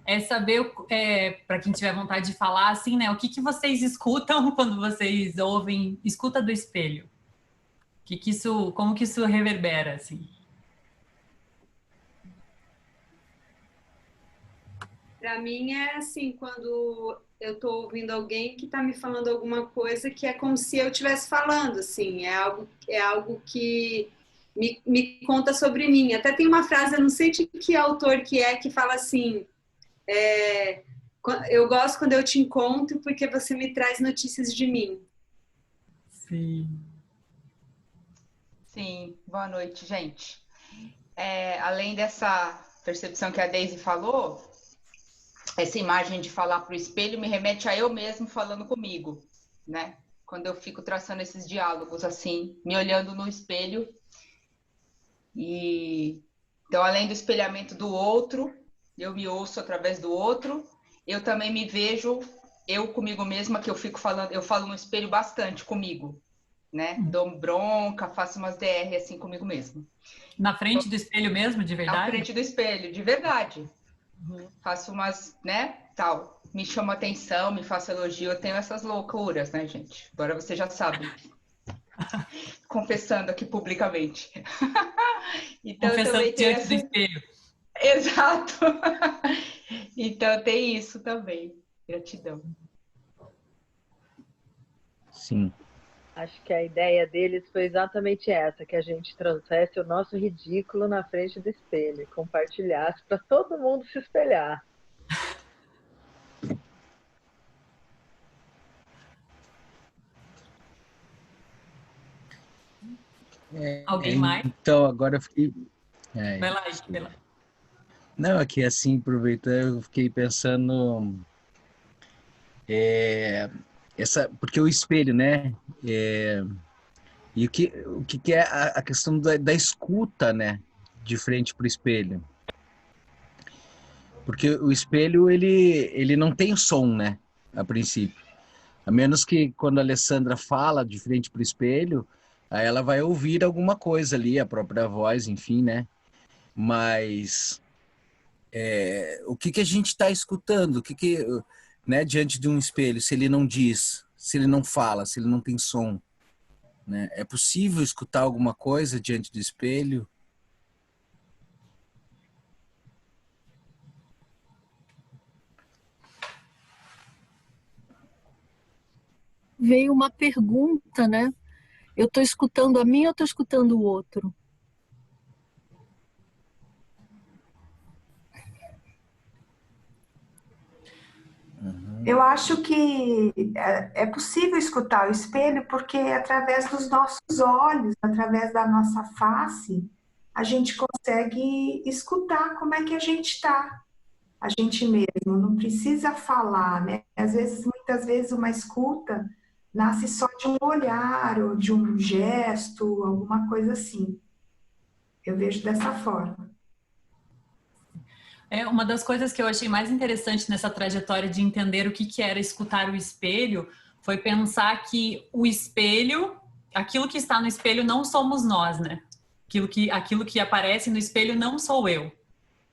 é saber, para quem tiver vontade de falar, assim, né? O que vocês escutam quando vocês ouvem escuta do espelho? Como que isso reverbera, assim? Para mim é assim, quando eu estou ouvindo alguém que está me falando alguma coisa que é como se eu estivesse falando, assim, é algo que me conta sobre mim. Até tem uma frase, eu não sei de que autor que fala assim, é, eu gosto quando eu te encontro porque você me traz notícias de mim. Sim. Sim, boa noite, gente. Além dessa percepção que a Daisy falou, essa imagem de falar para o espelho me remete a eu mesmo falando comigo, né? Quando eu fico traçando esses diálogos assim, me olhando no espelho. Então, além do espelhamento do outro, eu me ouço através do outro, eu também me vejo eu comigo mesma, que eu falo no espelho bastante comigo, né? Dou bronca, faço umas DR assim comigo mesma. Na frente do espelho mesmo, de verdade? Na frente do espelho, de verdade. Faço umas, né, tal. Me chama atenção, me faço elogio. Eu tenho essas loucuras, né, gente? Agora você já sabe. Confessando aqui publicamente. Então, confessando eu também diante do espelho. Exato. Então tem isso também. Gratidão. Sim. Acho que a ideia deles foi exatamente essa, que a gente trouxesse o nosso ridículo na frente do espelho, compartilhasse para todo mundo se espelhar. Alguém mais? Então, agora eu fiquei... Vai lá, vai lá. Não, aqui assim, aproveitando, eu fiquei pensando... porque o espelho, né? E o que é a questão da escuta, né? De frente para o espelho. Porque o espelho, ele não tem som, né? A princípio. A menos que quando a Alessandra fala de frente para o espelho, aí ela vai ouvir alguma coisa ali, a própria voz, enfim, né? Mas o que a gente está escutando? Né, diante de um espelho, se ele não diz, se ele não fala, se ele não tem som, né? É possível escutar alguma coisa diante do espelho? Veio uma pergunta, né? Eu estou escutando a mim ou estou escutando o outro? Eu acho que é possível escutar o espelho porque através dos nossos olhos, através da nossa face, a gente consegue escutar como é que a gente está, a gente mesmo, não precisa falar, né? Às vezes, muitas vezes, uma escuta nasce só de um olhar ou de um gesto, alguma coisa assim. Eu vejo dessa forma. Uma das coisas que eu achei mais interessante nessa trajetória de entender o que era escutar o espelho foi pensar que o espelho, aquilo que está no espelho não somos nós, né? Aquilo que aparece no espelho não sou eu.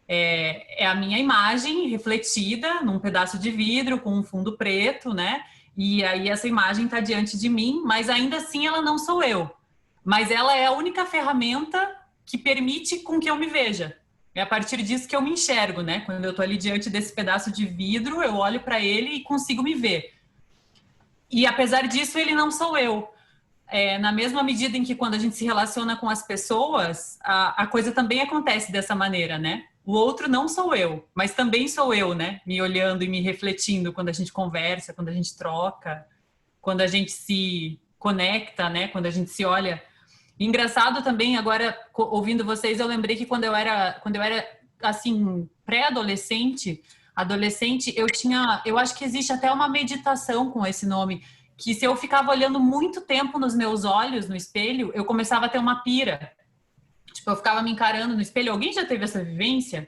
É a minha imagem refletida num pedaço de vidro com um fundo preto, né? E aí essa imagem está diante de mim, mas ainda assim ela não sou eu. Mas ela é a única ferramenta que permite com que eu me veja. É a partir disso que eu me enxergo, né? Quando eu estou ali diante desse pedaço de vidro, eu olho para ele e consigo me ver. E apesar disso, ele não sou eu. Na mesma medida em que quando a gente se relaciona com as pessoas, a coisa também acontece dessa maneira, né? O outro não sou eu, mas também sou eu, né? Me olhando e me refletindo quando a gente conversa, quando a gente troca, quando a gente se conecta, né? Quando a gente se olha. Engraçado também, agora, ouvindo vocês, eu lembrei que quando eu era assim, pré-adolescente, adolescente, eu acho que existe até uma meditação com esse nome, que se eu ficava olhando muito tempo nos meus olhos, no espelho, eu começava a ter uma pira. Tipo, eu ficava me encarando no espelho. Alguém já teve essa vivência?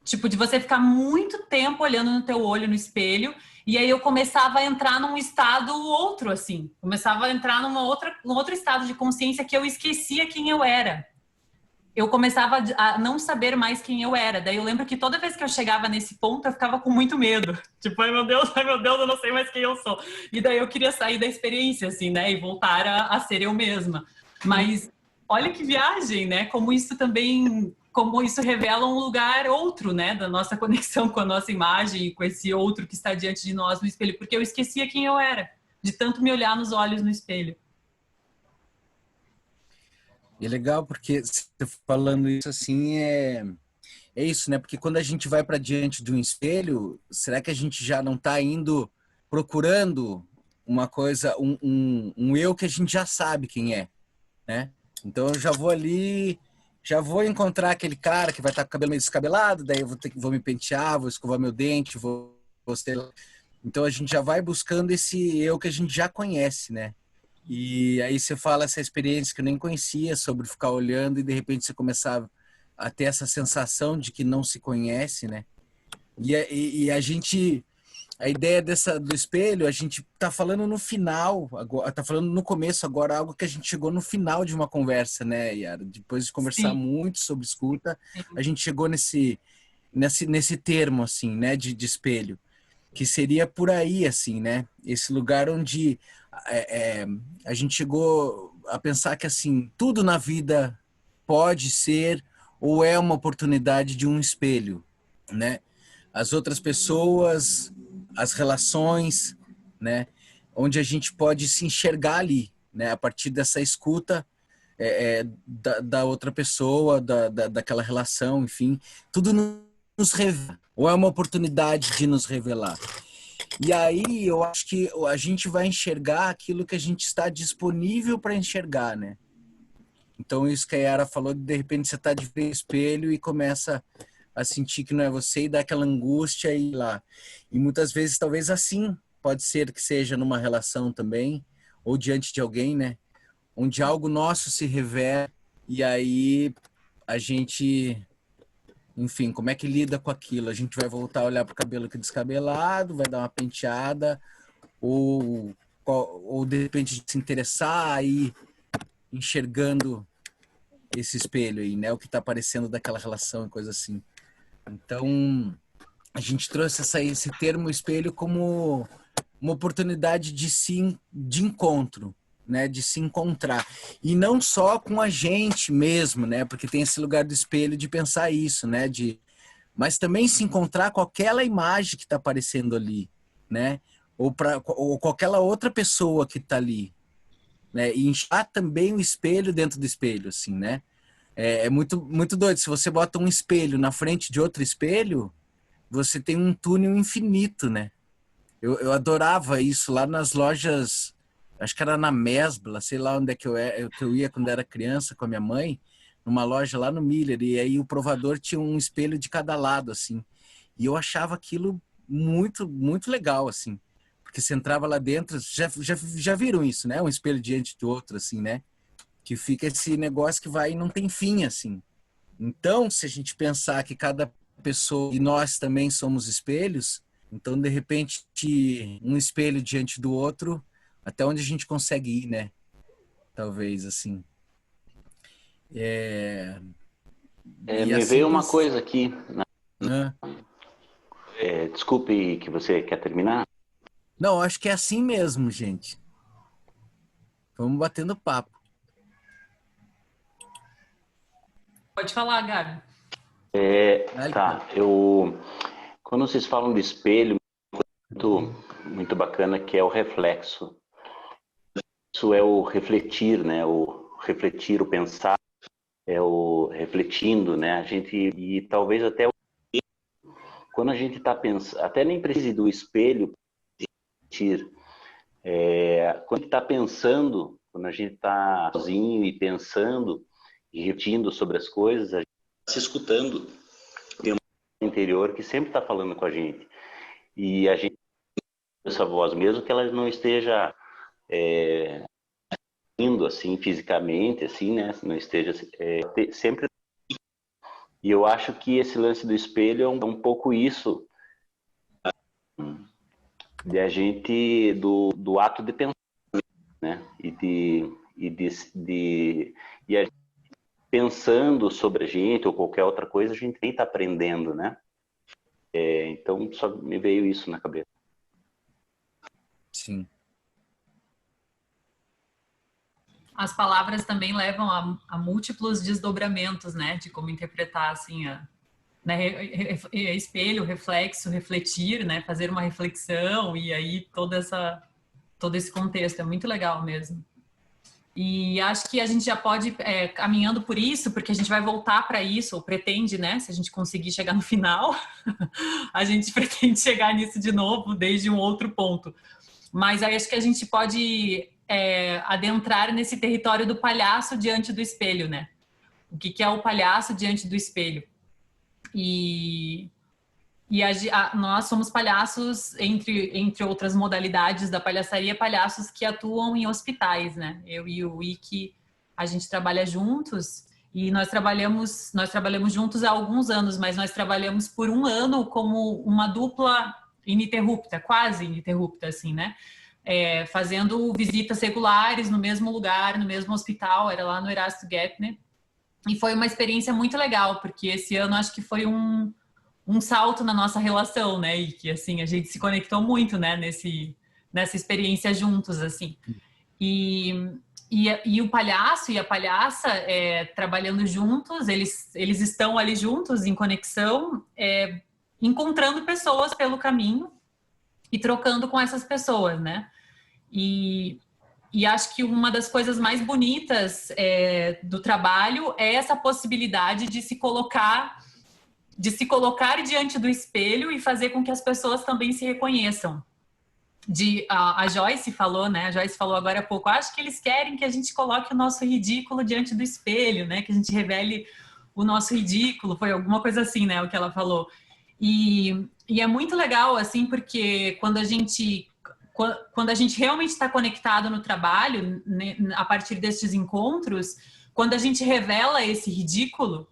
Tipo, de você ficar muito tempo olhando no teu olho no espelho, e aí eu começava a entrar num estado outro, assim. Começava a entrar num outro estado de consciência que eu esquecia quem eu era. eu começava a não saber mais quem eu era. Daí eu lembro que toda vez que eu chegava nesse ponto, eu ficava com muito medo. Tipo, ai meu Deus, eu não sei mais quem eu sou. E daí eu queria sair da experiência, assim, né? E voltar a ser eu mesma. Mas olha que viagem, né? Como isso também... Como isso revela um lugar outro, né? Da nossa conexão com a nossa imagem e com esse outro que está diante de nós no espelho. Porque eu esquecia quem eu era, de tanto me olhar nos olhos no espelho. E é legal porque você falando isso assim é isso, né? Porque quando a gente vai para diante de um espelho, será que a gente já não está indo procurando uma coisa, um eu que a gente já sabe quem é, né? Então eu já vou ali, já vou encontrar aquele cara que vai estar com o cabelo meio descabelado, daí eu vou me pentear, vou escovar meu dente, vou ter... Então a gente já vai buscando esse eu que a gente já conhece, né? E aí você fala essa experiência que eu nem conhecia sobre ficar olhando e de repente você começar a ter essa sensação de que não se conhece, né? E a gente, a ideia do espelho, a gente tá falando no final, agora, tá falando no começo agora, algo que a gente chegou no final de uma conversa, né, Yara? Depois de conversar Sim. muito sobre escuta, a gente chegou nesse termo, assim, né, de espelho, que seria por aí, assim, né? Esse lugar onde a gente chegou a pensar que, assim, tudo na vida pode ser ou é uma oportunidade de um espelho, né? As outras pessoas, as relações, né? Onde a gente pode se enxergar ali, né? A partir dessa escuta da outra pessoa, daquela relação, enfim. Tudo nos revela, ou é uma oportunidade de nos revelar. E aí eu acho que a gente vai enxergar aquilo que a gente está disponível para enxergar, né? Então isso que a Yara falou, de repente você está de frente ao espelho e começa a sentir que não é você e dá aquela angústia e lá. E muitas vezes talvez assim, pode ser que seja numa relação também, ou diante de alguém, né? Onde algo nosso se revela e aí a gente... Enfim, como é que lida com aquilo? A gente vai voltar a olhar para o cabelo que é descabelado, vai dar uma penteada, ou de repente se interessar aí, enxergando esse espelho aí, né? O que está aparecendo daquela relação e coisa assim. Então, a gente trouxe esse termo espelho como uma oportunidade de encontro, né? De se encontrar. E não só com a gente mesmo, né? Porque tem esse lugar do espelho de pensar isso, né? Mas também se encontrar com aquela imagem que está aparecendo ali, né? Ou com aquela outra pessoa que está ali, né? E enxergar também o espelho dentro do espelho, assim, né? É muito, muito doido. Se você bota um espelho na frente de outro espelho, você tem um túnel infinito, né? Eu adorava isso lá nas lojas, acho que era na Mesbla, sei lá onde é que eu ia quando era criança com a minha mãe, numa loja lá no Miller, e aí o provador tinha um espelho de cada lado, assim. E eu achava aquilo muito, muito legal, assim. Porque você entrava lá dentro, já viram isso, né? Um espelho diante do outro, assim, né? Que fica esse negócio que vai e não tem fim, assim. Então, se a gente pensar que cada pessoa, e nós também somos espelhos, então, de repente, um espelho diante do outro, até onde a gente consegue ir, né? Talvez, assim. E Me assim, veio uma coisa aqui. né? Desculpe que você quer terminar. Não, acho que é assim mesmo, gente. Vamos batendo papo. Pode falar, Gabi. Tá, quando vocês falam de espelho, muito, muito bacana que é o reflexo. Isso é o refletir, né? O refletir, o pensar, é o refletindo, né? A gente, e talvez até quando a gente está pensando, até nem precise do espelho para refletir. Quando a gente está pensando, quando a gente está sozinho e pensando e refletindo sobre as coisas, a gente está se escutando. Tem uma interior que sempre está falando com a gente. E a gente essa voz, mesmo que ela não esteja indo assim fisicamente, assim, né? Não esteja sempre. E eu acho que esse lance do espelho é um pouco isso, de a gente do ato de pensar, né? E a gente pensando sobre a gente ou qualquer outra coisa, a gente nem está aprendendo, né? Então, só me veio isso na cabeça. Sim. As palavras também levam a múltiplos desdobramentos, né? De como interpretar, assim, né, espelho, reflexo, refletir, né? Fazer uma reflexão e aí todo esse contexto. É muito legal mesmo. E acho que a gente já pode caminhando por isso, porque a gente vai voltar para isso, ou pretende, né? Se a gente conseguir chegar no final, a gente pretende chegar nisso de novo, desde um outro ponto. Mas aí acho que a gente pode adentrar nesse território do palhaço diante do espelho, né? O que é o palhaço diante do espelho? E nós somos palhaços, entre outras modalidades da palhaçaria, palhaços que atuam em hospitais, né? Eu e o Ike, a gente trabalha juntos e nós trabalhamos juntos há alguns anos, mas nós trabalhamos por um ano como uma dupla ininterrupta, quase ininterrupta, assim, né? Fazendo visitas regulares no mesmo lugar, no mesmo hospital, era lá no Erasto Geithner. E foi uma experiência muito legal, porque esse ano acho que foi um salto na nossa relação, né? E que, assim, a gente se conectou muito, né? Nessa experiência juntos, assim. E o palhaço e a palhaça trabalhando juntos, eles estão ali juntos, em conexão, encontrando pessoas pelo caminho e trocando com essas pessoas, né? E acho que uma das coisas mais bonitas do trabalho é essa possibilidade de se colocar diante do espelho e fazer com que as pessoas também se reconheçam. A Joyce falou, né? A Joyce falou agora há pouco, acho que eles querem que a gente coloque o nosso ridículo diante do espelho, né? Que a gente revele o nosso ridículo, foi alguma coisa assim, né? O que ela falou. E é muito legal, assim, porque quando a gente realmente está conectado no trabalho, né, a partir destes encontros, quando a gente revela esse ridículo,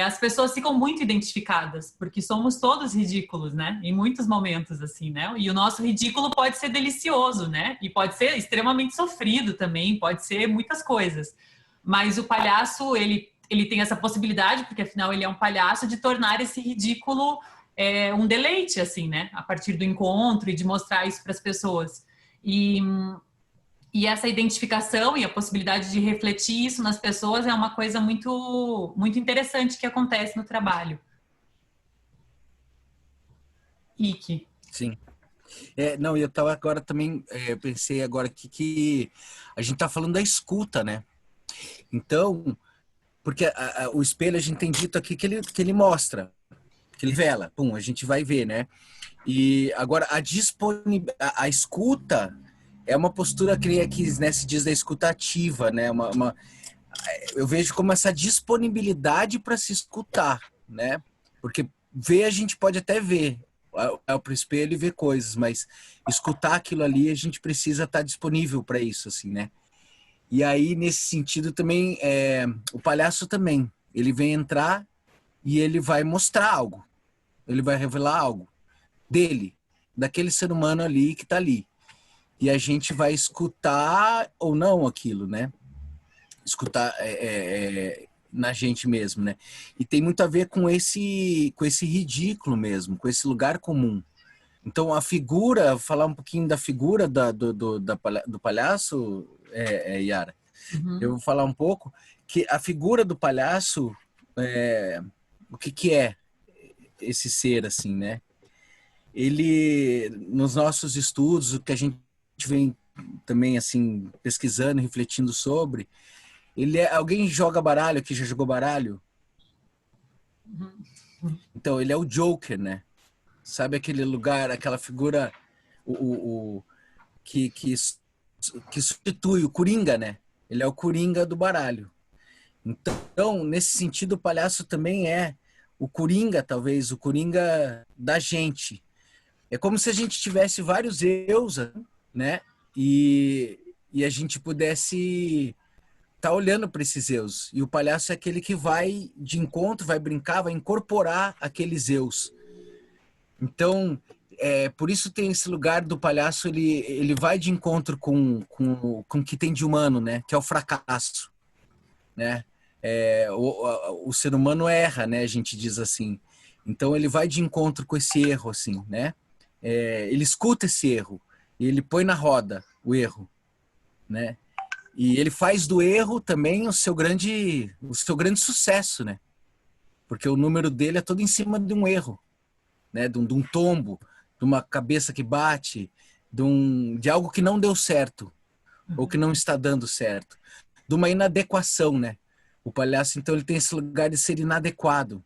as pessoas ficam muito identificadas, porque somos todos ridículos, né? Em muitos momentos, assim, né? E o nosso ridículo pode ser delicioso, né? E pode ser extremamente sofrido também, pode ser muitas coisas. Mas o palhaço, ele tem essa possibilidade, porque afinal ele é um palhaço, de tornar esse ridículo um deleite, assim, né? A partir do encontro e de mostrar isso para as pessoas. E essa identificação e a possibilidade de refletir isso nas pessoas é uma coisa muito, muito interessante que acontece no trabalho. Ike. Sim. Não, eu estava agora também, pensei agora que a gente está falando da escuta, né? Então, porque o espelho a gente tem dito aqui que ele mostra, que ele vela, a gente vai ver, né? E agora a escuta é uma postura que né, se diz da escuta ativa, né? Eu vejo como essa disponibilidade para se escutar, né? Porque ver a gente pode até ver, para o espelho e ver coisas, mas escutar aquilo ali a gente precisa estar disponível para isso, assim, né? E aí nesse sentido também o palhaço também, ele vem entrar e ele vai mostrar algo, ele vai revelar algo dele, daquele ser humano ali que está ali. E a gente vai escutar ou não aquilo, né? Escutar na gente mesmo, né? E tem muito a ver com esse ridículo mesmo, com esse lugar comum. Então a figura, falar um pouquinho da figura do palhaço, Yara. Uhum. Eu vou falar um pouco que a figura do palhaço, o que é esse ser assim, né? Ele, nos nossos estudos, o que a gente vem também assim pesquisando, refletindo sobre, alguém joga baralho aqui, já jogou baralho? Então ele é o Joker, né? Sabe aquele lugar, aquela figura que substitui o Coringa, né? Ele é o Coringa do baralho. Então, nesse sentido, o palhaço também é o Coringa, talvez, o Coringa da gente. É como se a gente tivesse vários eus, né? E a gente pudesse estar olhando para esses eus. E o palhaço é aquele que vai de encontro, vai brincar, vai incorporar aqueles eus. Então, por isso tem esse lugar do palhaço, ele vai de encontro com o que tem de humano, né? Que é o fracasso, né? o ser humano erra, né? A gente diz assim. Então ele vai de encontro com esse erro, assim, né? Ele escuta esse erro e ele põe na roda o erro, né? E ele faz do erro também o seu grande sucesso, né? Porque o número dele é todo em cima de um erro, né? De um tombo, de uma cabeça que bate, de algo que não deu certo ou que não está dando certo, de uma inadequação, né? O palhaço, então, ele tem esse lugar de ser inadequado.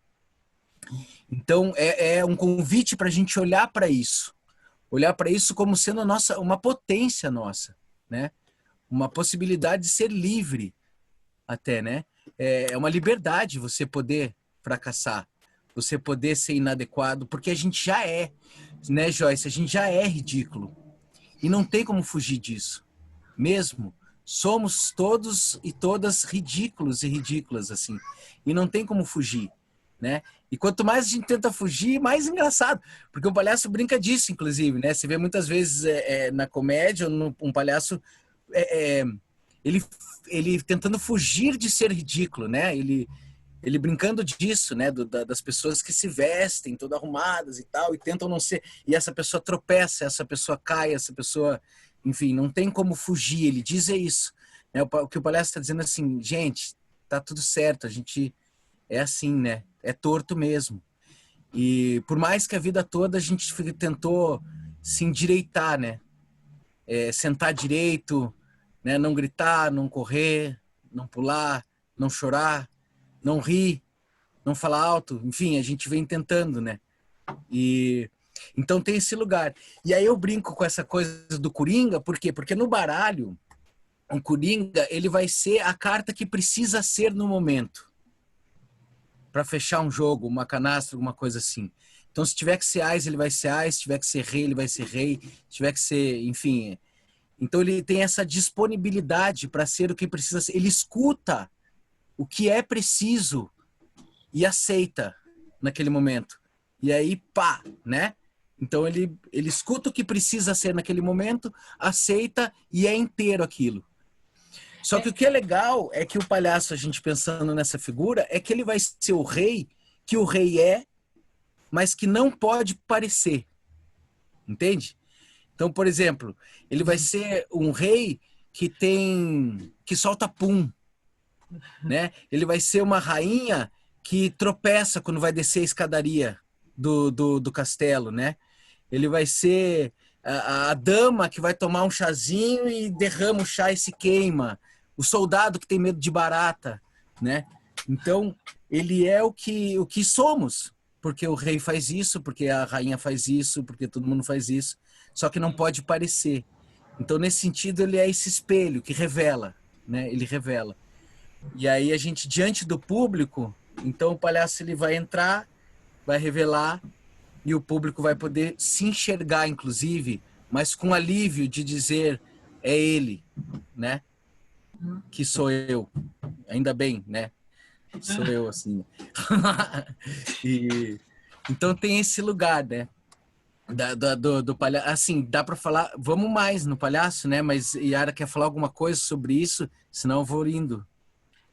Então, é um convite para a gente olhar para isso como sendo uma potência nossa, né? Uma possibilidade de ser livre até, né? É uma liberdade você poder fracassar, você poder ser inadequado, porque a gente já é, né, Joyce? A gente já é ridículo. E não tem como fugir disso. Mesmo. Somos todos e todas ridículos e ridículas, assim. E não tem como fugir, né? E quanto mais a gente tenta fugir, mais engraçado. Porque o palhaço brinca disso, inclusive, né? Você vê muitas vezes na comédia, um palhaço... ele tentando fugir de ser ridículo, né? Ele brincando disso, né? Das pessoas que se vestem todas arrumadas e tal, e tentam não ser... E essa pessoa tropeça, essa pessoa cai, essa pessoa... Enfim, não tem como fugir, ele diz isso. Né? O que o palhaço está dizendo assim, gente, tá tudo certo, a gente é assim, né? É torto mesmo. E por mais que a vida toda a gente tentou se endireitar, né? Sentar direito, né? Não gritar, não correr, não pular, não chorar, não rir, não falar alto. Enfim, a gente vem tentando, né? Então tem esse lugar. E aí eu brinco com essa coisa do Coringa, por quê? Porque no baralho, o Coringa, ele vai ser a carta que precisa ser no momento. Para fechar um jogo, uma canastra, alguma coisa assim. Então se tiver que ser Ás, ele vai ser Ás, se tiver que ser Rei, ele vai ser Rei, se tiver que ser, enfim. Então ele tem essa disponibilidade para ser o que precisa ser. Ele escuta o que é preciso e aceita naquele momento. E aí, pá, né? Então ele escuta o que precisa ser naquele momento, aceita e é inteiro aquilo. Só que o que é legal é que o palhaço, a gente pensando nessa figura, é que ele vai ser o rei, que o rei é, mas que não pode parecer. Entende? Então, por exemplo, ele vai ser um rei que solta pum, né? Ele vai ser uma rainha que tropeça quando vai descer a escadaria do castelo, né? Ele vai ser a dama que vai tomar um chazinho e derrama o chá e se queima. O soldado que tem medo de barata, né? Então, ele é o que somos. Porque o rei faz isso, porque a rainha faz isso, porque todo mundo faz isso. Só que não pode parecer. Então, nesse sentido, ele é esse espelho que revela, né? Ele revela. E aí, a gente, diante do público, então o palhaço ele vai entrar, vai revelar, e o público vai poder se enxergar, inclusive, mas com alívio de dizer, é ele, né? Que sou eu. Ainda bem, né? Sou eu, assim. Então tem esse lugar, né? Do palhaço. Assim, dá para falar... Vamos mais no palhaço, né? Mas Yara quer falar alguma coisa sobre isso? Senão eu vou indo.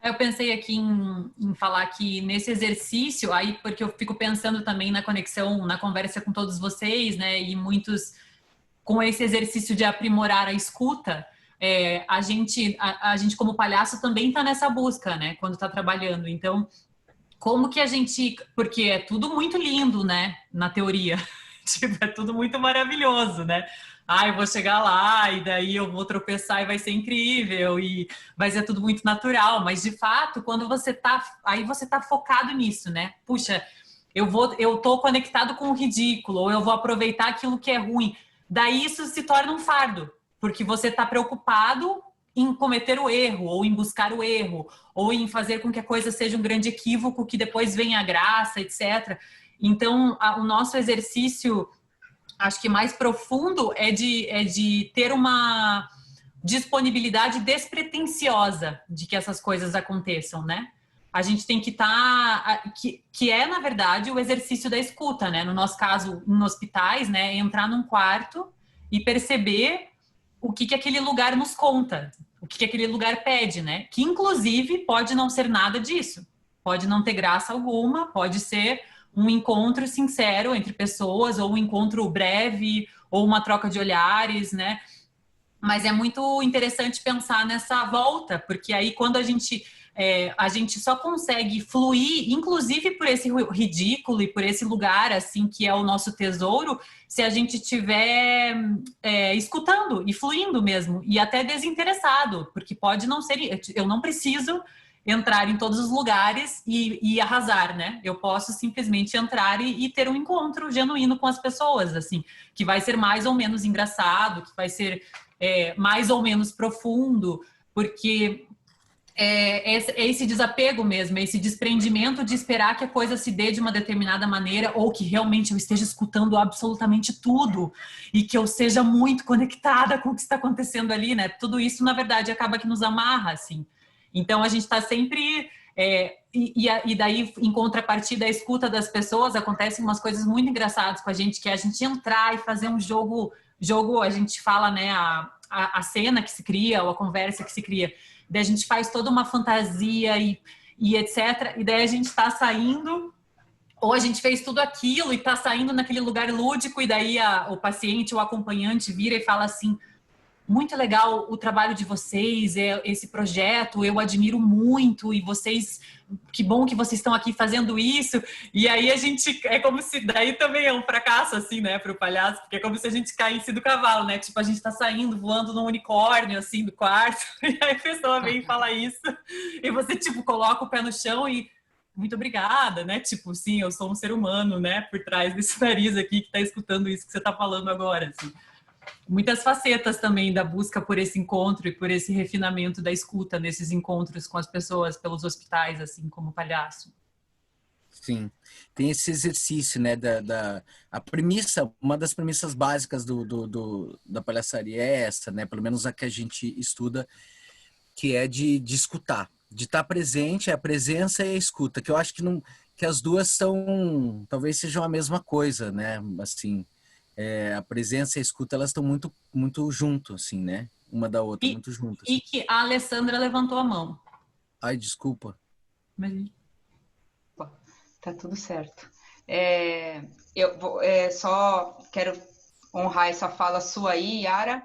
Eu pensei aqui em falar que nesse exercício, aí porque eu fico pensando também na conexão, na conversa com todos vocês, né? E muitos com esse exercício de aprimorar a escuta, a gente como palhaço também está nessa busca, né? Quando está trabalhando. Então, como que a gente... Porque é tudo muito lindo, né? Na teoria. Tipo, é tudo muito maravilhoso, né? Eu vou chegar lá e daí eu vou tropeçar e vai ser incrível e vai ser tudo muito natural. Mas, de fato, quando você tá... Aí você tá focado nisso, né? Puxa, eu tô conectado com o ridículo, ou eu vou aproveitar aquilo que é ruim. Daí isso se torna um fardo, porque você tá preocupado em cometer o erro, ou em buscar o erro, ou em fazer com que a coisa seja um grande equívoco, que depois venha a graça, etc. Então, o nosso exercício... acho que mais profundo é de ter uma disponibilidade despretensiosa de que essas coisas aconteçam, né? A gente tem que estar... que é, na verdade, o exercício da escuta, né? No nosso caso, em hospitais, né? Entrar num quarto e perceber o que aquele lugar nos conta. o que aquele lugar pede, né? Que inclusive pode não ser nada disso, pode não ter graça alguma, pode ser um encontro sincero entre pessoas, ou um encontro breve, ou uma troca de olhares, né? Mas é muito interessante pensar nessa volta, porque aí quando a gente só consegue fluir, inclusive por esse ridículo e por esse lugar assim que é o nosso tesouro, se a gente estiver escutando e fluindo mesmo, e até desinteressado, porque pode não ser, eu não preciso entrar em todos os lugares e arrasar, né? Eu posso simplesmente entrar e ter um encontro genuíno com as pessoas, assim, que vai ser mais ou menos engraçado, que vai ser mais ou menos profundo, porque é esse desapego mesmo, é esse desprendimento de esperar que a coisa se dê de uma determinada maneira, ou que realmente eu esteja escutando absolutamente tudo e que eu seja muito conectada com o que está acontecendo ali, né? Tudo isso, na verdade, acaba que nos amarra, assim. Então, a gente está sempre... E daí, em contrapartida, a escuta das pessoas, acontecem umas coisas muito engraçadas com a gente, que é a gente entrar e fazer um jogo, a gente fala, né, a cena que se cria, ou a conversa que se cria. Daí a gente faz toda uma fantasia e etc. E daí a gente está saindo, ou a gente fez tudo aquilo e está saindo naquele lugar lúdico, e daí o paciente, o acompanhante vira e fala assim: muito legal o trabalho de vocês, esse projeto, eu admiro muito, e vocês, que bom que vocês estão aqui fazendo isso. E aí a gente, é como se, daí também é um fracasso, assim, né, para o palhaço, porque é como se a gente caísse do cavalo, né, tipo, a gente tá saindo, voando num unicórnio, assim, do quarto, e aí a pessoa vem e fala isso, e você, tipo, coloca o pé no chão e, muito obrigada, né, tipo, sim, eu sou um ser humano, né, por trás desse nariz aqui que tá escutando isso que você tá falando agora, assim. Muitas facetas também da busca por esse encontro e por esse refinamento da escuta nesses encontros com as pessoas pelos hospitais, assim como palhaço. Sim, tem esse exercício, né, a premissa, uma das premissas básicas da palhaçaria é essa, né, pelo menos a que a gente estuda, que é de escutar, de estar presente, a presença e a escuta, que eu acho que as duas são, talvez sejam a mesma coisa, né, assim... a presença e a escuta, elas estão muito, muito junto, assim, né? Uma da outra, muito juntas. E que a Alessandra levantou a mão. Ai, desculpa. Mas... Tá tudo certo. Eu só quero honrar essa fala sua aí, Yara,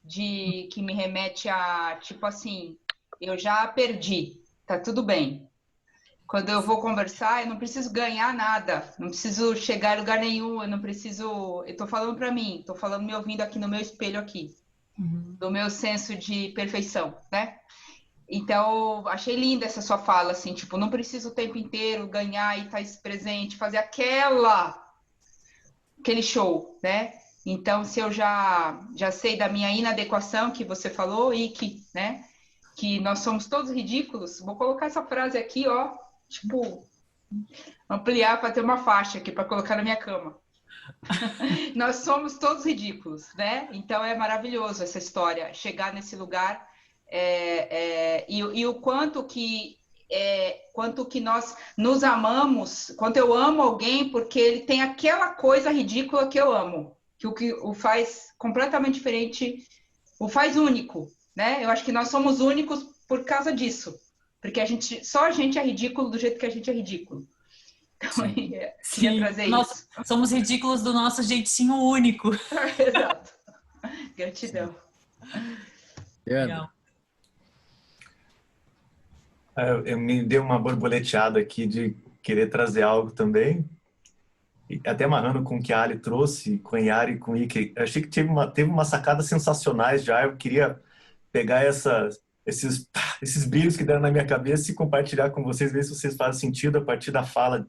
que me remete a, tipo assim, eu já perdi, tá tudo bem. Quando eu vou conversar, eu não preciso ganhar nada, não preciso chegar a lugar nenhum, eu tô falando para mim, tô falando me ouvindo aqui no meu espelho aqui, do meu senso de perfeição, né? Então, achei linda essa sua fala, assim, tipo, não preciso o tempo inteiro ganhar e estar presente, fazer aquele show, né? Então, se eu já sei da minha inadequação que você falou, e né? Que nós somos todos ridículos, vou colocar essa frase aqui, ó, tipo, ampliar para ter uma faixa aqui para colocar na minha cama. Nós somos todos ridículos, né? Então é maravilhoso essa história, chegar nesse lugar e o quanto que nós nos amamos, quanto eu amo alguém porque ele tem aquela coisa ridícula que eu amo, que o faz completamente diferente, o faz único, né? Eu acho que nós somos únicos por causa disso. Porque só a gente é ridículo do jeito que a gente é ridículo. Então, Sim. Trazer Nós somos ridículos do nosso jeitinho único. Exato. Gratidão. Legal. Eu me dei uma borboleteada aqui de querer trazer algo também. E até amarrando com o que a Ali trouxe, com a Yara e com o Ike. Eu achei que teve uma sacadas sensacionais já. Eu queria pegar esses brilhos que deram na minha cabeça e compartilhar com vocês, ver se vocês fazem sentido a partir da fala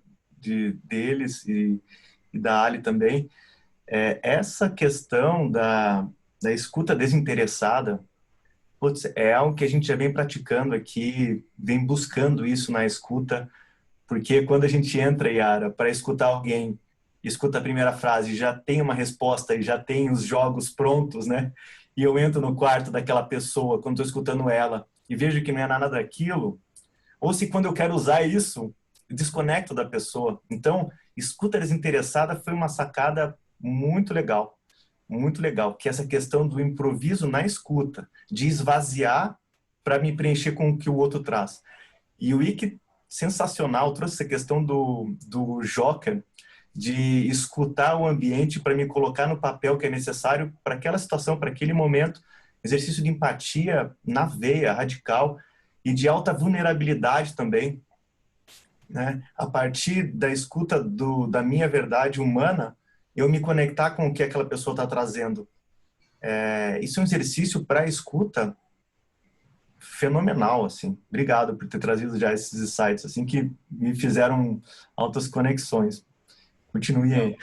deles e da Ali também. Essa questão da escuta desinteressada, putz, é algo que a gente já vem praticando aqui, vem buscando isso na escuta, porque quando a gente entra, Yara, para escutar alguém, escuta a primeira frase, já tem uma resposta e já tem os jogos prontos, né? E eu entro no quarto daquela pessoa, quando estou escutando ela, e vejo que não é nada daquilo, ou se quando eu quero usar isso, desconecto da pessoa. Então, escuta desinteressada foi uma sacada muito legal, que é essa questão do improviso na escuta, de esvaziar para me preencher com o que o outro traz. E o Ike, sensacional, trouxe essa questão do Joca, de escutar o ambiente para me colocar no papel que é necessário para aquela situação, para aquele momento. Exercício de empatia na veia, radical, e de alta vulnerabilidade também, né? A partir da escuta da minha verdade humana, eu me conectar com o que aquela pessoa está trazendo. Isso é um exercício para escuta fenomenal, assim. Obrigado por ter trazido já esses insights, assim, que me fizeram altas conexões. Continue aí.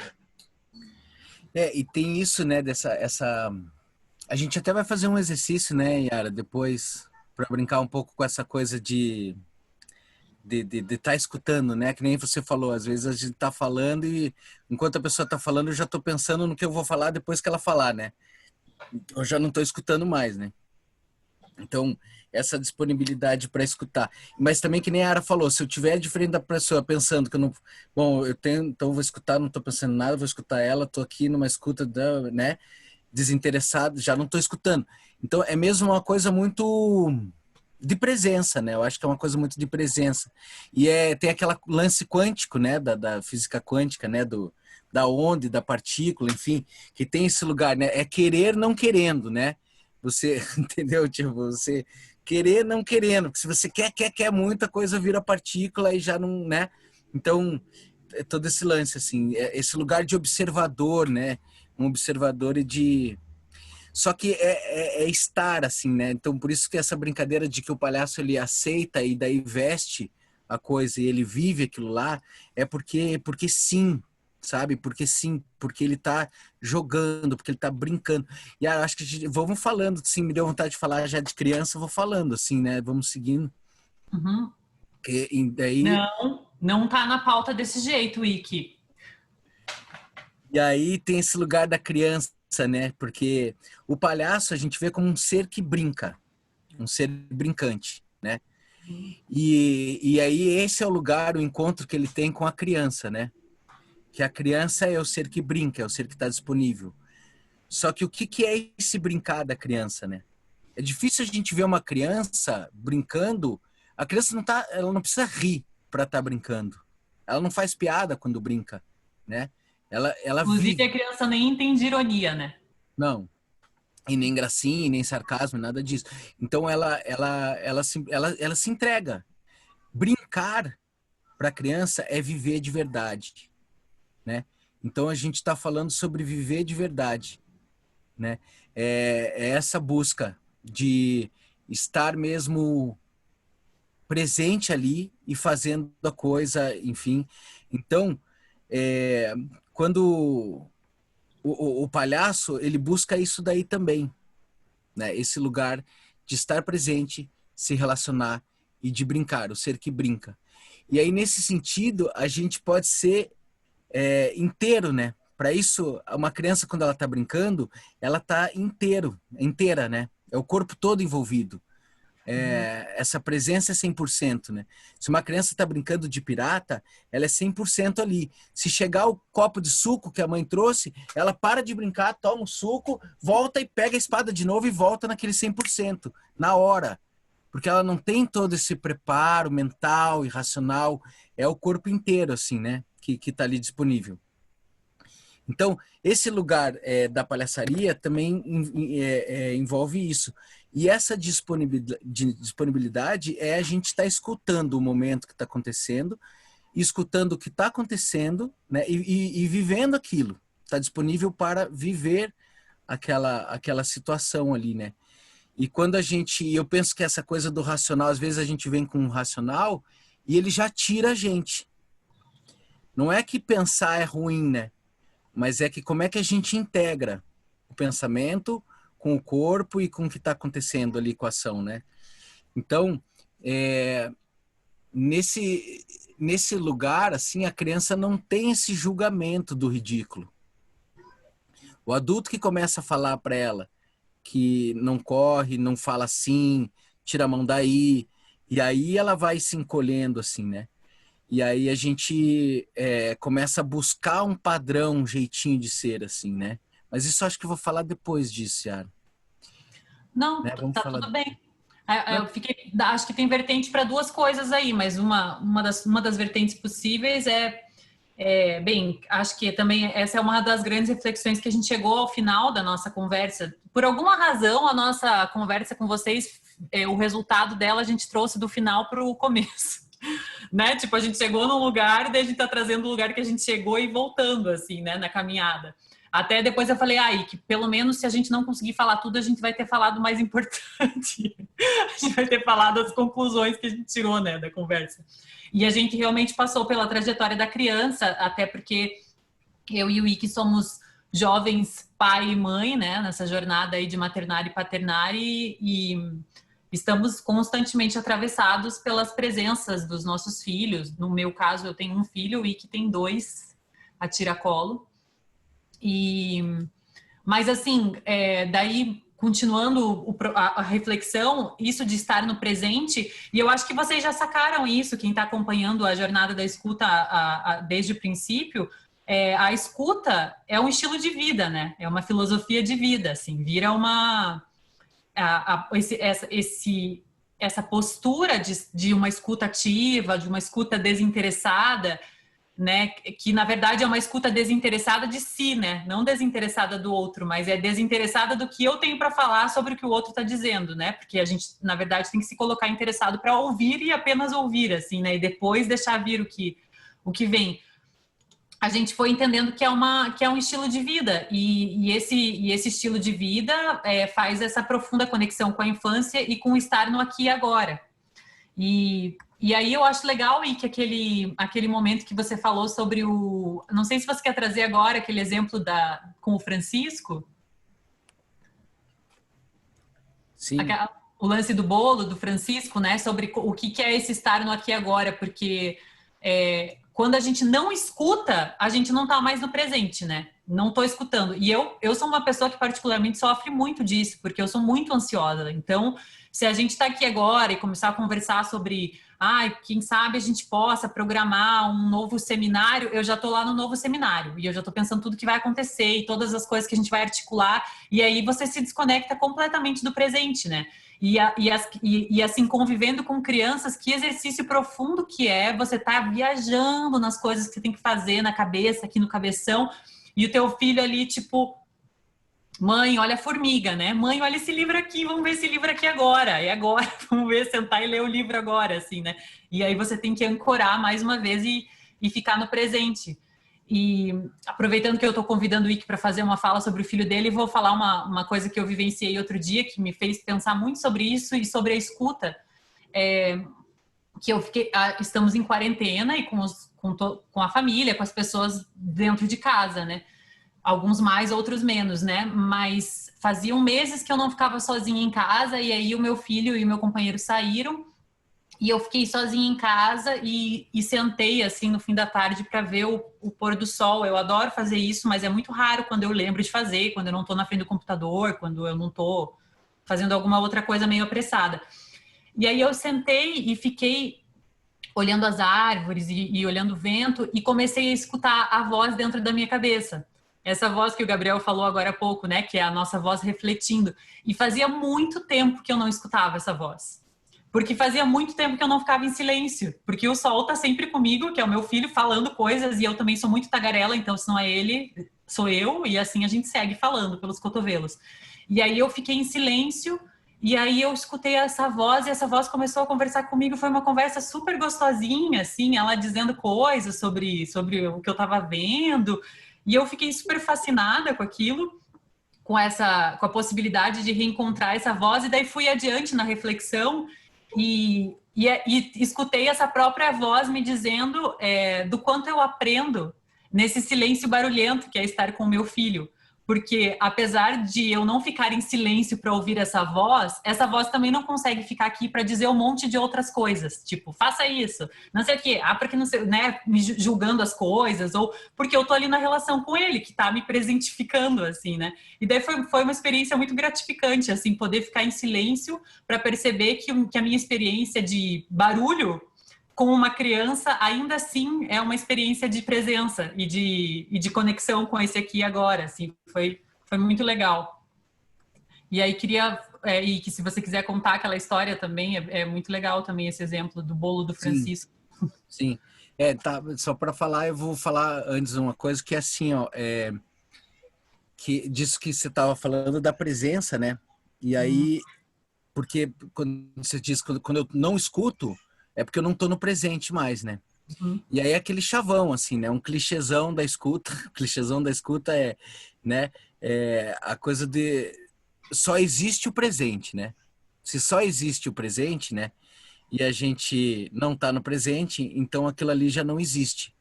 E tem isso, né, a gente até vai fazer um exercício, né, Yara, depois, para brincar um pouco com essa coisa de estar escutando, né, que nem você falou, às vezes a gente tá falando e enquanto a pessoa tá falando eu já tô pensando no que eu vou falar depois que ela falar, né. Eu já não tô escutando mais, né. Então, essa disponibilidade para escutar. Mas também, que nem a Ara falou, se eu tiver diferente da pessoa pensando que eu não... Bom, então eu vou escutar, não estou pensando em nada, vou escutar ela, estou aqui numa escuta, né, desinteressado, já não estou escutando. Então, é mesmo uma coisa muito de presença, né? Eu acho que é uma coisa muito de presença. E tem aquele lance quântico, né, da física quântica, né, da onda, da partícula, enfim, que tem esse lugar, né? É querer não querendo, né? Você, entendeu? Tipo, você querer não querendo, porque se você quer muita coisa vira partícula e já não, né? Então, é todo esse lance, assim, esse lugar de observador, né? Um observador Só que é estar, assim, né? Então, por isso que essa brincadeira de que o palhaço, ele aceita e daí veste a coisa e ele vive aquilo lá, porque sim, sabe? Porque sim, porque ele tá jogando, porque ele tá brincando. E acho que vamos falando, sim, me deu vontade de falar já de criança, vou falando, assim, né? Vamos seguindo. Uhum. E daí... Não tá na pauta desse jeito, Ike. E aí tem esse lugar da criança, né? Porque o palhaço a gente vê como um ser que brinca, um ser brincante, né? E aí esse é o lugar, o encontro que ele tem com a criança, né? Que a criança é o ser que brinca, é o ser que está disponível. Só que o que é esse brincar da criança, né? É difícil a gente ver uma criança brincando. A criança ela não precisa rir para estar brincando. Ela não faz piada quando brinca, né? Ela Inclusive vive. A criança nem entende ironia, né? Não. E nem gracinha, e nem sarcasmo, nada disso. Então ela se entrega. Brincar para a criança é viver de verdade, né? Então a gente está falando sobre viver de verdade, né? É essa busca de estar mesmo presente ali e fazendo a coisa, enfim. Então, quando o palhaço, ele busca isso daí também, né? Esse lugar de estar presente, se relacionar e de brincar, o ser que brinca. E aí, nesse sentido, a gente pode ser inteiro, né? Para isso, uma criança, quando ela está brincando, ela está inteira, né? É o corpo todo envolvido. Essa presença é 100%, né? Se uma criança está brincando de pirata, ela é 100% ali. Se chegar o copo de suco que a mãe trouxe, ela para de brincar, toma o suco, volta e pega a espada de novo e volta naquele 100%, na hora. Porque ela não tem todo esse preparo mental e racional. É o corpo inteiro, assim, né? Que está ali disponível. Então, esse lugar da palhaçaria também envolve isso. E essa disponibilidade é a gente estar escutando o momento que está acontecendo, escutando o que está acontecendo, né, e vivendo aquilo. Está disponível para viver aquela situação ali, né? E quando eu penso que essa coisa do racional, às vezes a gente vem com um racional e ele já tira a gente. Não é que pensar é ruim, né? Mas é que como é que a gente integra o pensamento com o corpo e com o que está acontecendo ali com a ação, né? Então, nesse lugar, assim, a criança não tem esse julgamento do ridículo. O adulto que começa a falar para ela que não corre, não fala assim, tira a mão daí, e aí ela vai se encolhendo, assim, né? E aí a gente começa a buscar um padrão, um jeitinho de ser, assim, né? Mas isso acho que eu vou falar depois disso, Yara. Não, né? tá tudo bem. Acho que tem vertente para duas coisas aí, mas uma das vertentes possíveis bem, acho que também essa é uma das grandes reflexões que a gente chegou ao final da nossa conversa. Por alguma razão, a nossa conversa com vocês, o resultado dela a gente trouxe do final para o começo. Né? Tipo, a gente chegou num lugar e daí a gente tá trazendo o lugar que a gente chegou e voltando, assim, né, na caminhada. Até depois eu falei, que pelo menos se a gente não conseguir falar tudo, a gente vai ter falado o mais importante. A gente vai ter falado as conclusões que a gente tirou, né, da conversa. E a gente realmente passou pela trajetória da criança, até porque eu e o Ike somos jovens pai e mãe, né, nessa jornada aí de maternário e paternário, e estamos constantemente atravessados pelas presenças dos nossos filhos. No meu caso, eu tenho um filho, o Ike tem 2 a tiracolo. Mas assim, daí continuando a reflexão, isso de estar no presente, e eu acho que vocês já sacaram isso, quem está acompanhando a jornada da escuta desde o princípio, a escuta é um estilo de vida, né? É uma filosofia de vida, assim, vira essa postura de uma escuta ativa, de uma escuta desinteressada, né, que na verdade é uma escuta desinteressada de si, né, não desinteressada do outro, mas é desinteressada do que eu tenho para falar sobre o que o outro está dizendo, né, porque a gente na verdade tem que se colocar interessado para ouvir e apenas ouvir, assim, né, e depois deixar vir o que vem. A gente foi entendendo que é um estilo de vida e esse estilo de vida faz essa profunda conexão com a infância e com o estar no aqui e agora. E aí eu acho legal, Ike, aquele momento que você falou sobre não sei se você quer trazer agora aquele exemplo com o Francisco. Sim. O lance do bolo do Francisco, né? Sobre o que é esse estar no aqui e agora, porque quando a gente não escuta, a gente não tá mais no presente, né? Não tô escutando. E eu sou uma pessoa que particularmente sofre muito disso, porque eu sou muito ansiosa. Então, se a gente tá aqui agora e começar a conversar sobre, quem sabe a gente possa programar um novo seminário, eu já tô lá no novo seminário. E eu já tô pensando tudo que vai acontecer e todas as coisas que a gente vai articular. E aí você se desconecta completamente do presente, né? E assim, convivendo com crianças, que exercício profundo que é você tá viajando nas coisas que você tem que fazer na cabeça, aqui no cabeção, e o teu filho ali, tipo, mãe, olha a formiga, né? Mãe, olha esse livro aqui, vamos ver esse livro aqui agora. E agora, vamos ver, sentar e ler o livro agora, assim, né? E aí você tem que ancorar mais uma vez e ficar no presente. E aproveitando que eu estou convidando o Ike para fazer uma fala sobre o filho dele, vou falar uma coisa que eu vivenciei outro dia, que me fez pensar muito sobre isso e sobre a escuta. Que eu estamos em quarentena e com a família, com as pessoas dentro de casa, né? Alguns mais, outros menos, né? Mas faziam meses que eu não ficava sozinha em casa, e aí o meu filho e o meu companheiro saíram, e eu fiquei sozinha em casa e sentei, assim, no fim da tarde para ver o pôr do sol. Eu adoro fazer isso, mas é muito raro quando eu lembro de fazer, quando eu não estou na frente do computador, quando eu não estou fazendo alguma outra coisa meio apressada. E aí eu sentei e fiquei olhando as árvores e olhando o vento e comecei a escutar a voz dentro da minha cabeça. Essa voz que o Gabriel falou agora há pouco, né? Que é a nossa voz refletindo. E fazia muito tempo que eu não escutava essa voz. Porque fazia muito tempo que eu não ficava em silêncio. Porque o Sol tá sempre comigo, que é o meu filho, falando coisas. E eu também sou muito tagarela, então se não é ele, sou eu. E assim a gente segue falando pelos cotovelos. E aí eu fiquei em silêncio. E aí eu escutei essa voz e essa voz começou a conversar comigo. Foi uma conversa super gostosinha, assim. Ela dizendo coisas sobre o que eu tava vendo. E eu fiquei super fascinada com aquilo, com a possibilidade de reencontrar essa voz. E daí fui adiante na reflexão e escutei essa própria voz me dizendo do quanto eu aprendo nesse silêncio barulhento que é estar com o meu filho. Porque apesar de eu não ficar em silêncio para ouvir essa voz também não consegue ficar aqui para dizer um monte de outras coisas. Tipo, faça isso, não sei o quê. Porque não sei, né, me julgando as coisas, ou porque eu tô ali na relação com ele, que tá me presentificando, assim, né? E daí foi uma experiência muito gratificante, assim, poder ficar em silêncio para perceber que a minha experiência de barulho com uma criança, ainda assim, é uma experiência de presença e de conexão com esse aqui agora, assim, foi muito legal. E aí queria, e que se você quiser contar aquela história também, é muito legal também esse exemplo do bolo do Francisco. Sim. Tá, só para falar, eu vou falar antes uma coisa que é assim, ó, que disso que você estava falando da presença, né? E aí, porque quando você diz quando eu não escuto, é porque eu não estou no presente mais, né? E aí é aquele chavão, assim, né? Um clichêzão da escuta. O clichêzão da escuta né? A coisa de só existe o presente, né? Se só existe o presente, né? E a gente não está no presente, então aquilo ali já não existe.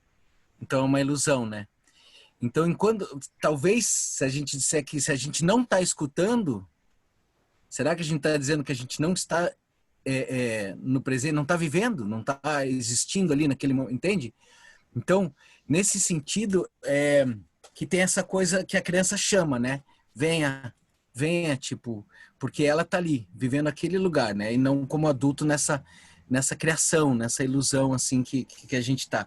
Então é uma ilusão, né? Então, talvez, se a gente disser que se a gente não está escutando, será que a gente está dizendo que a gente não está no presente, não está vivendo, não está existindo ali naquele momento, entende? Então, nesse sentido, que tem essa coisa que a criança chama, né? Venha, tipo, porque ela está ali, vivendo aquele lugar, né? E não como adulto nessa criação, nessa ilusão, assim, que a gente está.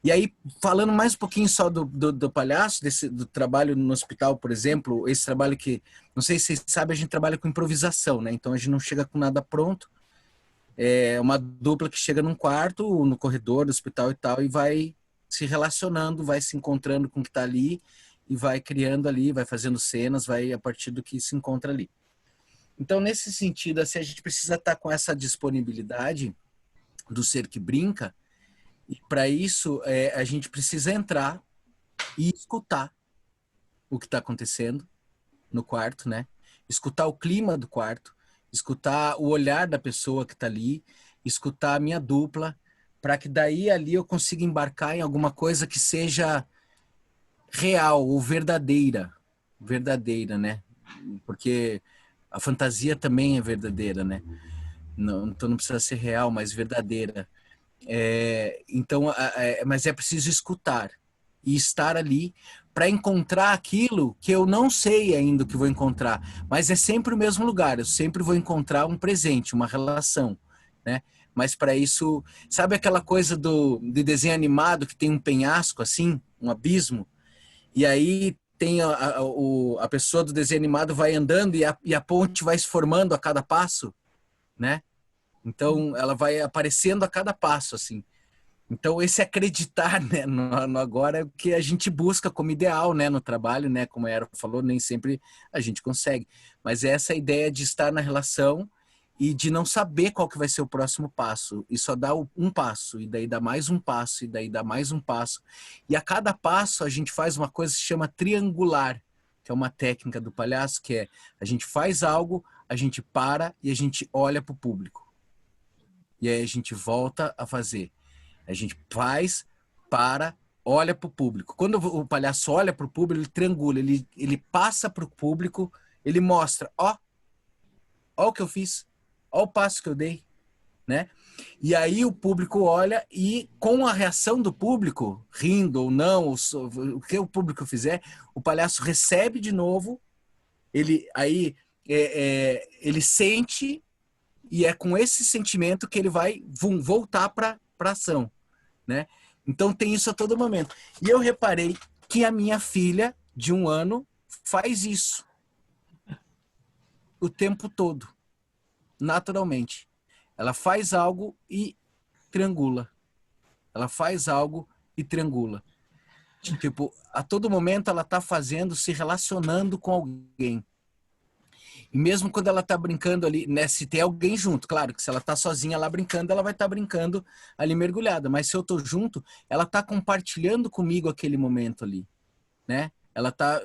E aí, falando mais um pouquinho só do palhaço, do trabalho no hospital, por exemplo, esse trabalho que, não sei se vocês sabem, a gente trabalha com improvisação, né? Então a gente não chega com nada pronto. É uma dupla que chega num quarto, no corredor do hospital e tal, e vai se relacionando, vai se encontrando com o que está ali, e vai criando ali, vai fazendo cenas, vai a partir do que se encontra ali. Então, nesse sentido, assim, a gente precisa estar com essa disponibilidade do ser que brinca. E para isso, a gente precisa entrar e escutar o que está acontecendo no quarto, né? Escutar o clima do quarto, escutar o olhar da pessoa que está ali, escutar a minha dupla, para que daí ali eu consiga embarcar em alguma coisa que seja real ou verdadeira, né? Porque a fantasia também é verdadeira, né? Então não precisa ser real, mas verdadeira. Então, mas é preciso escutar e estar ali para encontrar aquilo que eu não sei ainda o que vou encontrar, mas é sempre o mesmo lugar, eu sempre vou encontrar um presente, uma relação, né? Mas para isso, sabe aquela coisa de desenho animado que tem um penhasco assim, um abismo, e aí tem a pessoa do desenho animado vai andando e a ponte vai se formando a cada passo, né? Então, ela vai aparecendo a cada passo, assim. Então, esse acreditar, né, no agora é o que a gente busca como ideal, né, no trabalho, né, como a Era falou, nem sempre a gente consegue. Mas é essa ideia de estar na relação e de não saber qual que vai ser o próximo passo. E só dá um passo, e daí dá mais um passo, e daí dá mais um passo. E a cada passo a gente faz uma coisa que se chama triangular, que é uma técnica do palhaço, que é a gente faz algo, a gente para e a gente olha para o público. E aí a gente volta a fazer. A gente faz, para, olha para o público. Quando o palhaço olha para o público, ele triangula, ele passa para o público, ele mostra, ó o que eu fiz, ó o passo que eu dei, né? E aí o público olha e com a reação do público, rindo ou não, o que o público fizer, o palhaço recebe de novo, ele sente. E é com esse sentimento que ele vai voltar para a ação, né? Então tem isso a todo momento. E eu reparei que a minha filha de 1 ano faz isso o tempo todo, naturalmente. Ela faz algo e triangula. Ela faz algo e triangula. Tipo, a todo momento ela está fazendo, se relacionando com alguém. E mesmo quando ela tá brincando ali, né, se tem alguém junto, claro que se ela tá sozinha lá brincando, ela vai estar brincando ali mergulhada, mas se eu tô junto, ela tá compartilhando comigo aquele momento ali, né? Ela tá,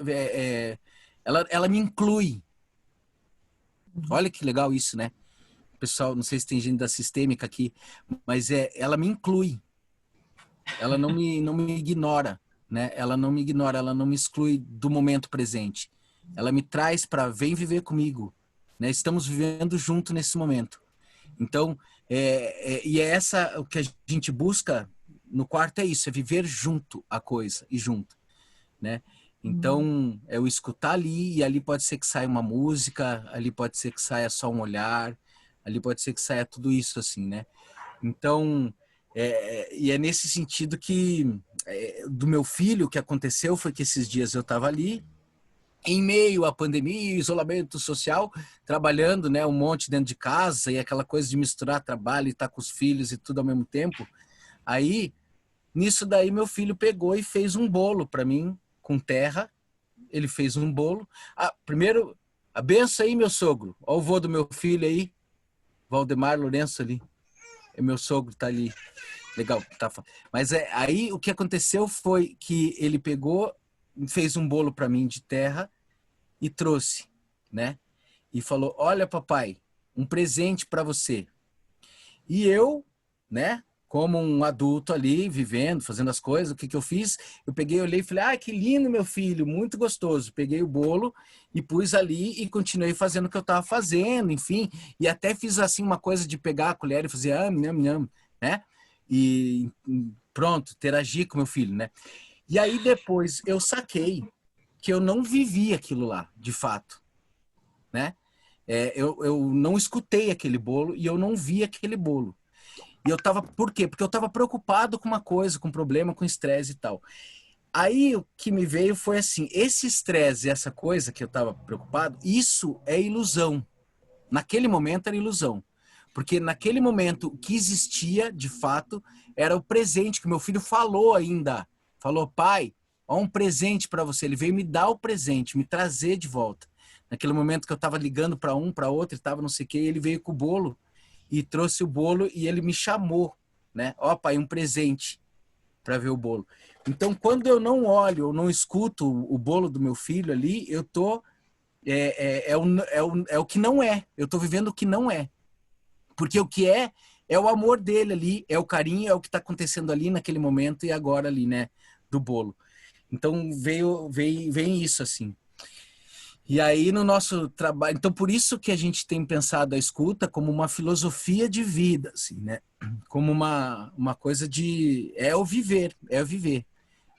ela me inclui. Olha que legal isso, né? Pessoal, não sei se tem gente da sistêmica aqui, mas ela me inclui. Ela não me ignora, né? Ela não me ignora, ela não me exclui do momento presente. Ela me traz para vem viver comigo, né? Estamos vivendo junto nesse momento. Então, e é essa o que a gente busca no quarto, é isso, é viver junto a coisa e junto, né? Então, é o escutar ali, e ali pode ser que saia uma música, ali pode ser que saia só um olhar, ali pode ser que saia tudo isso, assim, né? Então, e é nesse sentido que, do meu filho, o que aconteceu foi que esses dias eu estava ali, em meio à pandemia, isolamento social, trabalhando, né, um monte dentro de casa e aquela coisa de misturar trabalho e estar com os filhos e tudo ao mesmo tempo. Aí, nisso daí, meu filho pegou e fez um bolo para mim com terra. Ele fez um bolo. Primeiro, a benção aí, meu sogro. Olha o vô do meu filho aí, Valdemar Lourenço ali. Meu sogro tá ali. Legal. Tá. Mas aí o que aconteceu foi que ele pegou, fez um bolo para mim de terra e trouxe, né? E falou: olha, papai, um presente para você. E eu, né? Como um adulto ali, vivendo, fazendo as coisas, o que eu fiz? Eu peguei, olhei e falei: ah, que lindo, meu filho, muito gostoso. Peguei o bolo e pus ali e continuei fazendo o que eu estava fazendo, enfim. E até fiz assim uma coisa de pegar a colher e fazer nham, né? E pronto, interagir com meu filho, né? E aí depois eu saquei que eu não vivi aquilo lá, de fato, né? Eu não escutei aquele bolo e eu não vi aquele bolo. E eu tava, por quê? Porque eu tava preocupado com uma coisa, com um problema, com estresse e tal. Aí o que me veio foi assim, esse estresse, essa coisa que eu tava preocupado, isso é ilusão. Naquele momento era ilusão. Porque naquele momento o que existia, de fato, era o presente que meu filho falou ainda. Falou: pai, ó, um presente para você. Ele veio me dar o presente, me trazer de volta. Naquele momento que eu tava ligando para um, para outro, e tava não sei o quê, ele veio com o bolo. E trouxe o bolo e ele me chamou, né? Ó, pai, um presente para ver o bolo. Então, quando eu não olho, eu não escuto o bolo do meu filho ali, eu tô o que não é. Eu tô vivendo o que não é. Porque o que é o amor dele ali, é o carinho, é o que está acontecendo ali naquele momento e agora ali, né? Do bolo. Então, vem isso assim. E aí no nosso trabalho, então por isso que a gente tem pensado a escuta como uma filosofia de vida, assim, né? Como uma coisa de é o viver.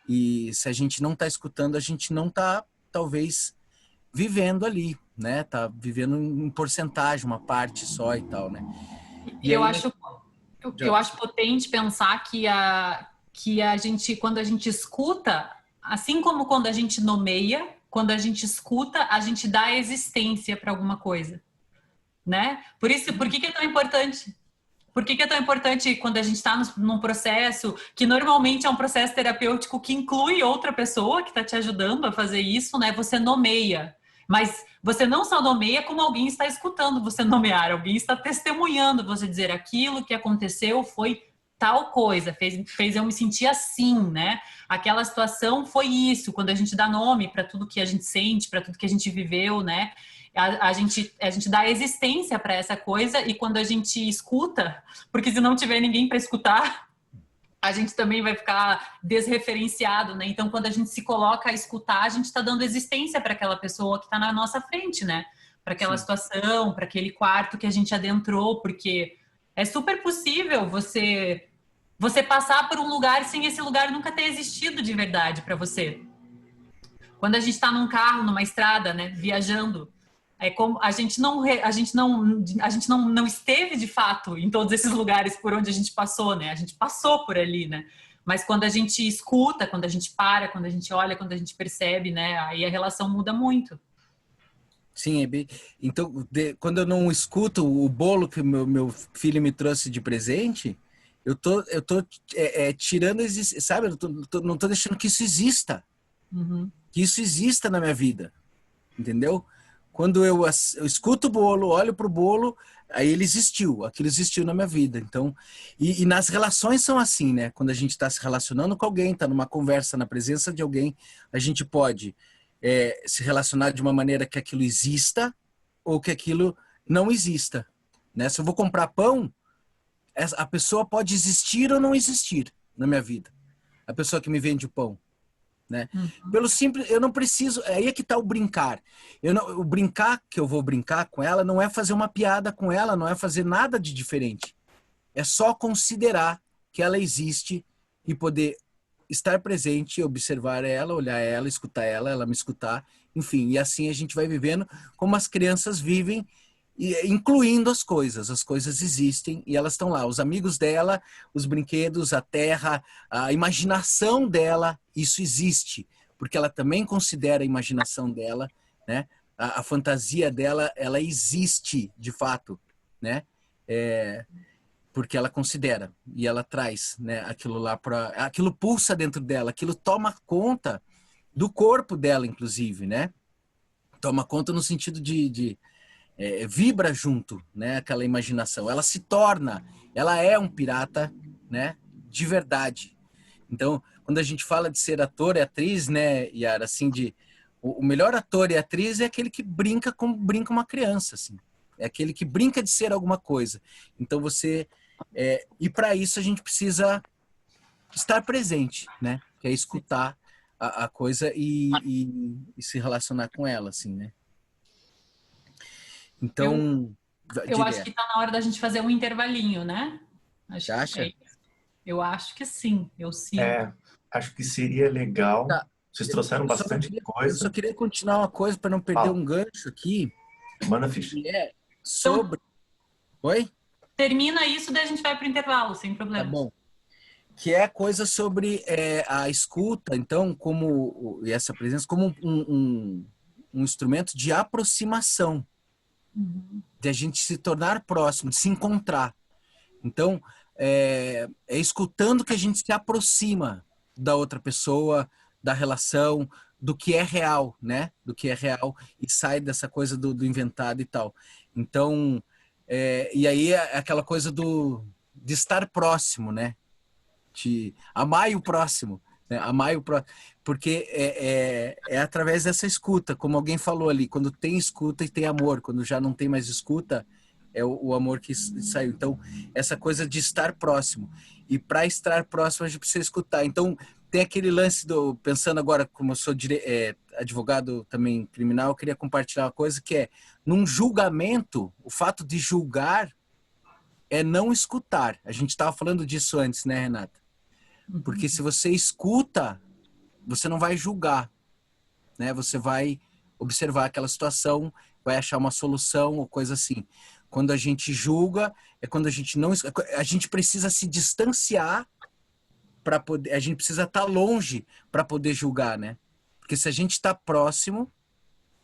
E se a gente não está escutando, a gente não está talvez vivendo ali, né? Tá vivendo em porcentagem, uma parte só e tal, né? E eu aí, acho potente pensar que a gente, quando a gente escuta, assim como quando a gente nomeia, quando a gente escuta, a gente dá existência para alguma coisa, né? Por que é tão importante? Por que é tão importante quando a gente está num processo que normalmente é um processo terapêutico que inclui outra pessoa que está te ajudando a fazer isso, né? Você nomeia, mas você não só nomeia como alguém está escutando você nomear, alguém está testemunhando você dizer aquilo que aconteceu foi tal coisa, fez eu me sentir assim, né? Aquela situação foi isso, quando a gente dá nome para tudo que a gente sente, para tudo que a gente viveu, né? A gente dá existência para essa coisa e quando a gente escuta, porque se não tiver ninguém para escutar, a gente também vai ficar desreferenciado, né? Então, quando a gente se coloca a escutar, a gente está dando existência para aquela pessoa que está na nossa frente, né? Para aquela situação, para aquele quarto que a gente adentrou, porque é super possível você passar por um lugar sem esse lugar nunca ter existido de verdade para você. Quando a gente está num carro, numa estrada, né, viajando, é como a gente não esteve de fato em todos esses lugares por onde a gente passou, né? A gente passou por ali, né? Mas quando a gente escuta, quando a gente para, quando a gente olha, quando a gente percebe, né? Aí a relação muda muito. Sim, então quando eu não escuto o bolo que meu filho me trouxe de presente, eu tô tirando, sabe? Não tô deixando que isso exista. Uhum. Que isso exista na minha vida, entendeu? Quando eu escuto o bolo, olho pro bolo, aí aquilo existiu na minha vida. Então, e nas relações são assim, né? Quando a gente está se relacionando com alguém, está numa conversa, na presença de alguém, a gente pode se relacionar de uma maneira que aquilo exista ou que aquilo não exista, né? Se eu vou comprar pão, a pessoa pode existir ou não existir na minha vida. A pessoa que me vende o pão. Né? Pelo simples, eu não preciso, aí é que tá o brincar. O brincar que eu vou brincar com ela não é fazer uma piada com ela, não é fazer nada de diferente. É só considerar que ela existe e poder estar presente, observar ela, olhar ela, escutar ela me escutar, enfim, e assim a gente vai vivendo como as crianças vivem, incluindo as coisas existem e elas estão lá, os amigos dela, os brinquedos, a terra, a imaginação dela, isso existe, porque ela também considera a imaginação dela, né? A fantasia dela, ela existe de fato, né? Porque ela considera e ela traz, né, aquilo lá aquilo pulsa dentro dela, aquilo toma conta do corpo dela, inclusive, né? Toma conta no sentido de vibra junto, né? Aquela imaginação, ela é um pirata, né? De verdade. Então, quando a gente fala de ser ator e atriz, né, Yara, assim, o melhor ator e atriz é aquele que brinca como brinca uma criança, assim. É aquele que brinca de ser alguma coisa. Então e para isso a gente precisa estar presente, né? Que é escutar a coisa e se relacionar com ela, assim, né? Então, eu acho que está na hora da gente fazer um intervalinho, né? Você acha? Eu acho que sim, eu sinto. Acho que seria legal. Tá. Vocês trouxeram bastante coisa. Eu só queria continuar uma coisa para não perder um gancho aqui. Manda ficha. Que é sobre... Oi? Termina isso, daí a gente vai para o intervalo, sem problema. Tá bom. Que é coisa sobre a escuta, então, e essa presença, como um instrumento de aproximação, de a gente se tornar próximo, de se encontrar. Então, é escutando que a gente se aproxima da outra pessoa, da relação, do que é real, né? Do que é real e sai dessa coisa do inventado e tal. Então, e aí é aquela coisa de estar próximo, né? De amar o próximo, né? Amar o próximo, porque é através dessa escuta, como alguém falou ali, quando tem escuta e tem amor, quando já não tem mais escuta, é o amor que saiu. Então, essa coisa de estar próximo. E para estar próximo, a gente precisa escutar. Então, tem aquele lance pensando agora, como eu sou advogado também criminal, eu queria compartilhar uma coisa que num julgamento, o fato de julgar é não escutar. A gente estava falando disso antes, né, Renata? Porque se você escuta, você não vai julgar, né? Você vai observar aquela situação, vai achar uma solução ou coisa assim. Quando a gente julga, é quando a gente não... A gente precisa se distanciar para poder... A gente precisa estar longe para poder julgar, né? Porque se a gente está próximo,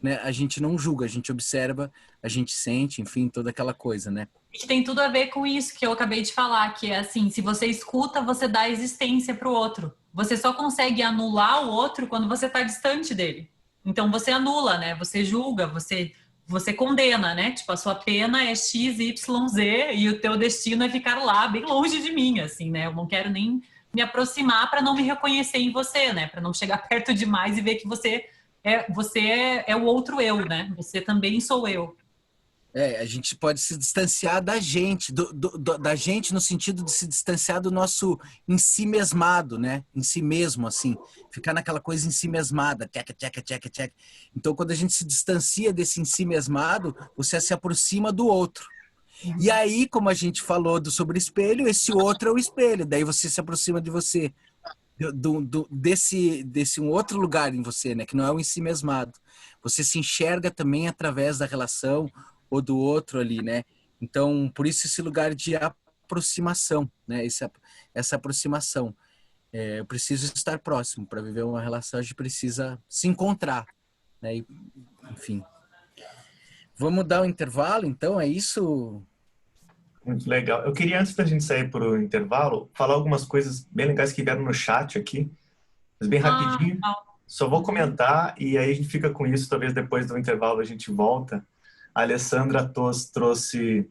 né, a gente não julga, a gente observa, a gente sente, enfim, toda aquela coisa, né? Que tem tudo a ver com isso que eu acabei de falar, que é assim, se você escuta, você dá existência para o outro. Você só consegue anular o outro quando você está distante dele. Então você anula, né? Você julga, você condena, né? Tipo, a sua pena é X, Y, Z e o teu destino é ficar lá, bem longe de mim, assim, né? Eu não quero nem me aproximar para não me reconhecer em você, né? Para não chegar perto demais e ver que você é o outro eu, né? Você também sou eu. A gente pode se distanciar da gente, da gente no sentido de se distanciar do nosso em si mesmado, né? Em si mesmo, assim. Ficar naquela coisa em si mesmada. Tcheca, tcheca, tcheca, tcheca. Então, quando a gente se distancia desse em si mesmado, você se aproxima do outro. E aí, como a gente falou sobre espelho, esse outro é o espelho. Daí você se aproxima de você. Desse um outro lugar em você, né? Que não é o em si mesmado. Você se enxerga também através da relação ou do outro ali, né? Então, por isso esse lugar de aproximação, né? Essa aproximação. Eu preciso estar próximo para viver uma relação, a gente precisa se encontrar, né? E, enfim. Vamos dar um intervalo, então? É isso? Muito legal. Eu queria, antes da gente sair para o intervalo, falar algumas coisas bem legais que vieram no chat aqui, mas bem rapidinho. Só vou comentar e aí a gente fica com isso, talvez depois do intervalo a gente volta. A Alessandra trouxe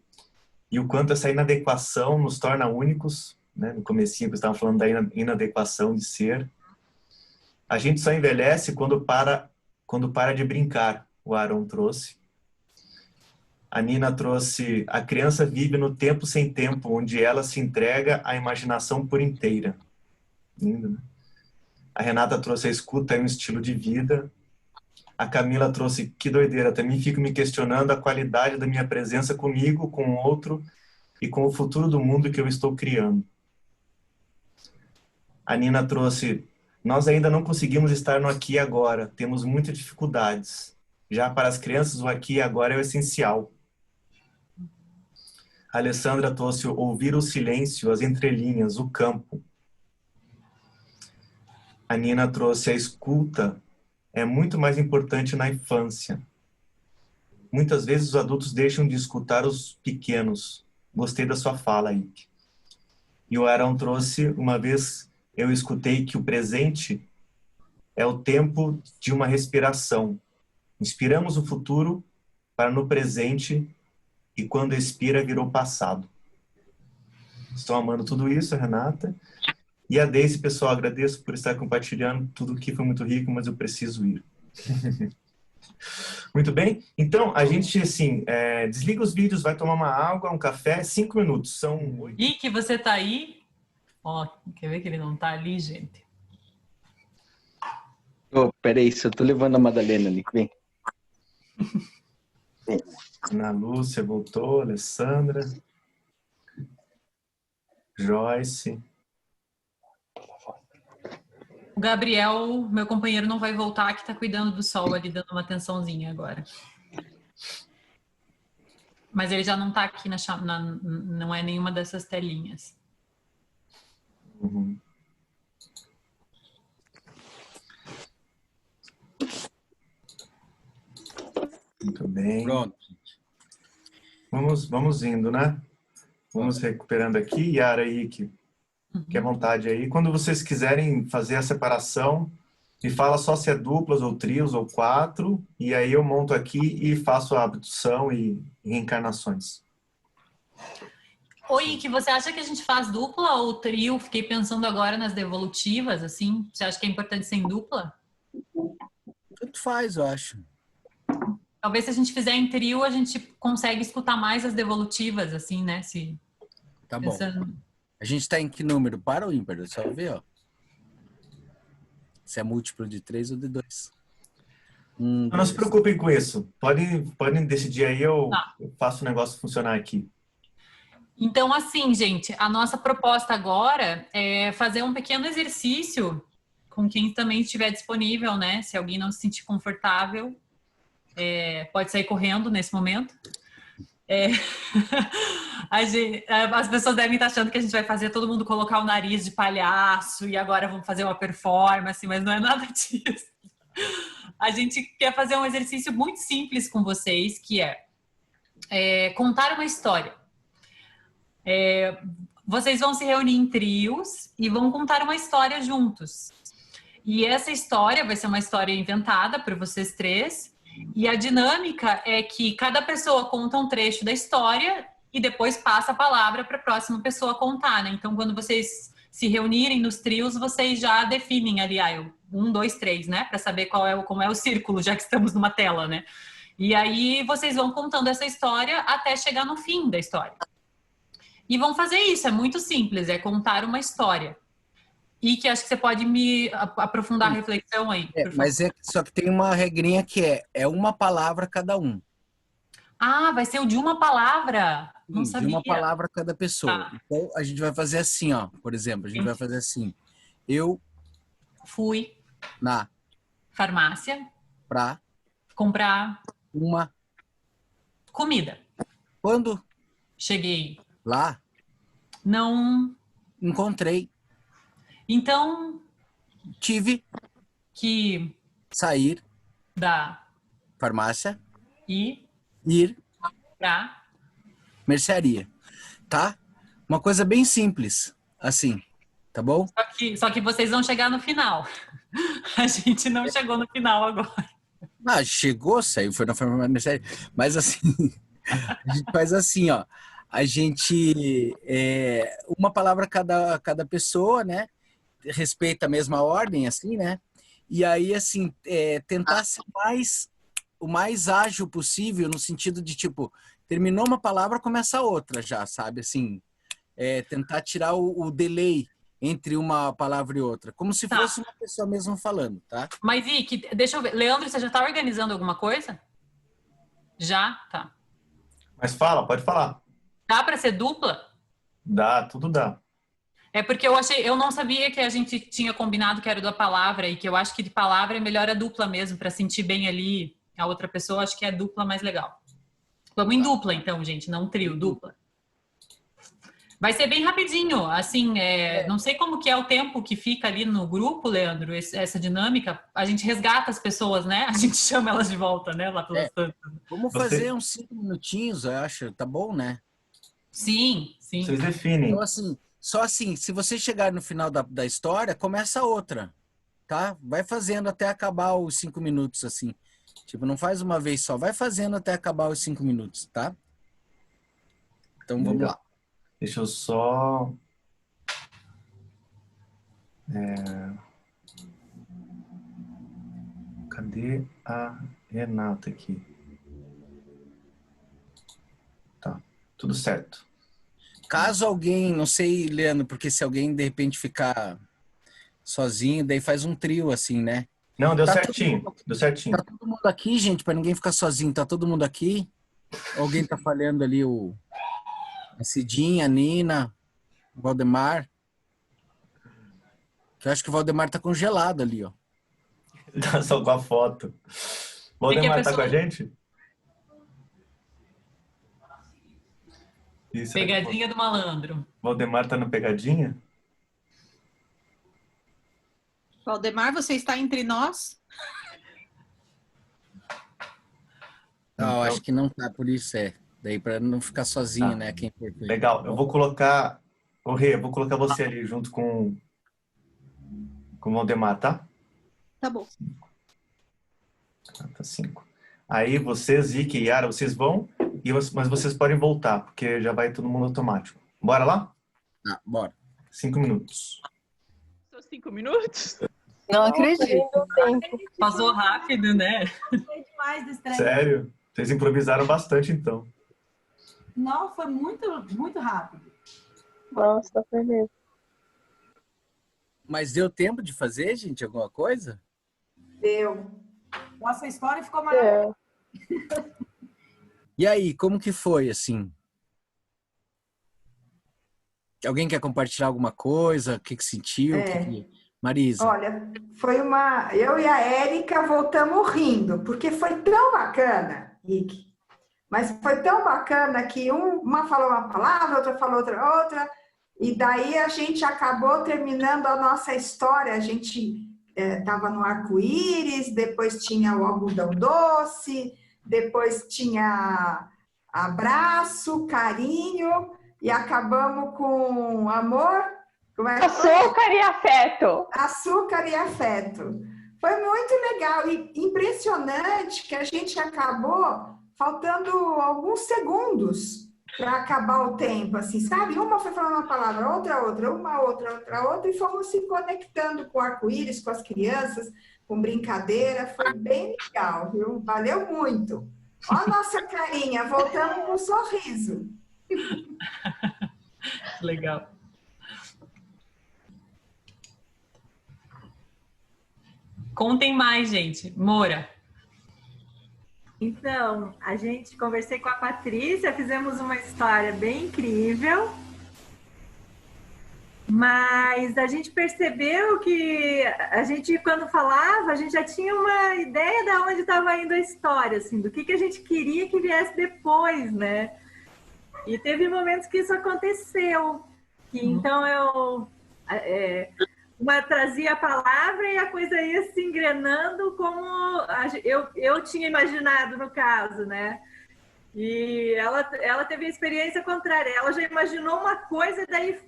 e o quanto essa inadequação nos torna únicos, né? No comecinho que você estava falando da inadequação de ser. A gente só envelhece quando para de brincar, o Aaron trouxe. A Nina trouxe: a criança vive no tempo sem tempo, onde ela se entrega à imaginação por inteira. Lindo, né? A Renata trouxe: a escuta é um estilo de vida. A Camila trouxe: que doideira, também fico me questionando a qualidade da minha presença comigo, com o outro e com o futuro do mundo que eu estou criando. A Nina trouxe: nós ainda não conseguimos estar no aqui e agora, temos muitas dificuldades. Já para as crianças, o aqui e agora é o essencial. A Alessandra trouxe: ouvir o silêncio, as entrelinhas, o campo. a Nina trouxe a escuta, é muito mais importante na infância. Muitas vezes os adultos deixam de escutar os pequenos. Gostei da sua fala, Ike. E o Aaron trouxe, uma vez eu escutei que o presente é o tempo de uma respiração. Inspiramos o futuro para no presente e quando expira virou passado. Estou amando tudo isso, Renata. E a Daisy, pessoal, agradeço por estar compartilhando. Tudo aqui foi muito rico, mas eu preciso ir. Muito bem. Então, a gente, assim, desliga os vídeos, vai tomar uma água, um café, 5 minutos. São 8. E que você tá aí? Ó, quer ver que ele não tá ali, gente? Oh, peraí, eu tô levando a Madalena ali, vem. Ana Lúcia voltou, Alessandra, Joyce. O Gabriel, meu companheiro, não vai voltar, que tá cuidando do sol ali, dando uma atençãozinha agora. Mas ele já não tá aqui não é nenhuma dessas telinhas. Uhum. Muito bem. Pronto. Vamos indo, né? Vamos recuperando aqui. Yara e Ike, fique à vontade aí. Quando vocês quiserem fazer a separação, me fala só se é duplas ou trios ou 4, e aí eu monto aqui e faço a abdução e reencarnações. Oi, que você acha que a gente faz dupla ou trio? Fiquei pensando agora nas devolutivas, assim. Você acha que é importante ser em dupla? Tanto faz, eu acho. Talvez se a gente fizer em trio, a gente consegue escutar mais as devolutivas, assim, né? Tá bom. A gente tá em que número? Para ou ímpar? Só ver, ó. Se é múltiplo de 3 ou de 2. Não se preocupem com isso. Podem decidir aí, eu faço o negócio funcionar aqui. Então, assim, gente, a nossa proposta agora é fazer um pequeno exercício com quem também estiver disponível, né? Se alguém não se sentir confortável, pode sair correndo nesse momento. As pessoas devem estar achando que a gente vai fazer todo mundo colocar o nariz de palhaço e agora vamos fazer uma performance, mas não é nada disso. A gente quer fazer um exercício muito simples com vocês, que é contar uma história. Vocês vão se reunir em trios e vão contar uma história juntos. E essa história vai ser uma história inventada por vocês três. E a dinâmica é que cada pessoa conta um trecho da história e depois passa a palavra para a próxima pessoa contar, né? Então, quando vocês se reunirem nos trios, vocês já definem ali, 1, 2, 3, né? Para saber como é o círculo, já que estamos numa tela, né? E aí vocês vão contando essa história até chegar no fim da história. E vão fazer isso, é muito simples, é contar uma história. E que acho que você pode me aprofundar a reflexão aí. Mas só que tem uma regrinha que é uma palavra cada um. Ah, vai ser o de uma palavra? Não sabia. De uma palavra cada pessoa. Tá. Então, a gente vai fazer assim, ó. Por exemplo, a gente vai fazer assim. Eu fui na farmácia pra comprar uma comida. Quando cheguei lá, não encontrei. Então, tive que sair da farmácia e ir pra mercearia, tá? Uma coisa bem simples, assim, tá bom? Só que vocês vão chegar no final. A gente não chegou no final agora. Ah, chegou, saiu, foi na mercearia. Mas assim, a gente faz assim, ó. A gente, uma palavra cada pessoa, né? Respeita a mesma ordem, assim, né? E aí, assim, tentar ser o mais ágil possível, no sentido de, tipo, terminou uma palavra, começa outra já, sabe? Assim, tentar tirar o delay entre uma palavra e outra, como se fosse uma pessoa mesmo falando, tá? Mas, Ike, deixa eu ver. Leandro, você já está organizando alguma coisa? Já? Tá. Mas pode falar. Dá para ser dupla? Dá, tudo dá. É porque eu não sabia que a gente tinha combinado que era da palavra e que eu acho que de palavra é melhor a dupla mesmo, para sentir bem ali a outra pessoa, acho que é dupla mais legal. Vamos em dupla então, gente, não trio, dupla. Vai ser bem rapidinho, assim, não sei como que é o tempo que fica ali no grupo, Leandro, essa dinâmica, a gente resgata as pessoas, né? A gente chama elas de volta, né? Lá pelas tantas. Vamos fazer uns 5 minutinhos, eu acho, tá bom, né? Sim. Vocês definem. Então, assim, só assim, se você chegar no final da história, começa outra, tá? Vai fazendo até acabar os 5 minutos, assim. Tipo, não faz uma vez só, vai fazendo até acabar os 5 minutos, tá? Então, vamos lá. Deixa eu só... Cadê a Renata aqui? Tá, tudo certo. Caso alguém, não sei, Leandro, porque se alguém de repente ficar sozinho, daí faz um trio, assim, né? Não, deu certinho, deu certinho. Tá todo mundo aqui, gente, para ninguém ficar sozinho. Tá todo mundo aqui? Alguém tá falhando ali, a Cidinha, a Nina, o Valdemar. Eu acho que o Valdemar tá congelado ali, ó. Tá só com a foto. O Valdemar tá com a gente? Isso, Pegadinha do malandro. Valdemar tá na pegadinha? Valdemar, você está entre nós? Não, acho que não tá, por isso Daí para não ficar sozinho, né? Quem for. Legal, eu vou colocar... Ô, Rê, eu vou colocar você ali junto com o Valdemar, tá? Tá bom. Tá 5. Aí vocês, Ike e Yara, vocês vão, mas vocês podem voltar, porque já vai todo mundo automático. Bora lá? Bora. 5 minutos. São 5 minutos? Não acredito. Passou rápido, né? Foi demais do estranho. Sério? Vocês improvisaram bastante, então. Não, foi muito, muito rápido. Nossa, foi mesmo. Mas deu tempo de fazer, gente, alguma coisa? Deu. Nossa história ficou maravilhosa. E aí, como que foi, assim? Alguém quer compartilhar alguma coisa? O que sentiu? Marisa. Olha, foi uma... Eu e a Érica voltamos rindo, porque foi tão bacana, Ike. Mas foi tão bacana que uma falou uma palavra, outra falou outra, e daí a gente acabou terminando a nossa história. A gente estava no arco-íris, depois tinha o algodão doce, depois tinha abraço, carinho, e acabamos com amor... Açúcar e afeto. Açúcar e afeto. Foi muito legal e impressionante que a gente acabou faltando alguns segundos para acabar o tempo, assim, sabe? Uma foi falando uma palavra, outra, uma outra, e fomos se conectando com o arco-íris, com as crianças, com brincadeira. Foi bem legal, viu? Valeu muito. Olha a nossa carinha, voltamos com um sorriso. Legal. Contem mais, gente. Moura. Então, conversei com a Patrícia, fizemos uma história bem incrível, mas a gente percebeu que quando falava, a gente já tinha uma ideia de onde estava indo a história, assim, do que a gente queria que viesse depois, né? E teve momentos que isso aconteceu, então uma trazia a palavra e a coisa ia se engrenando como eu tinha imaginado no caso, né? E ela teve a experiência contrária. Ela já imaginou uma coisa, daí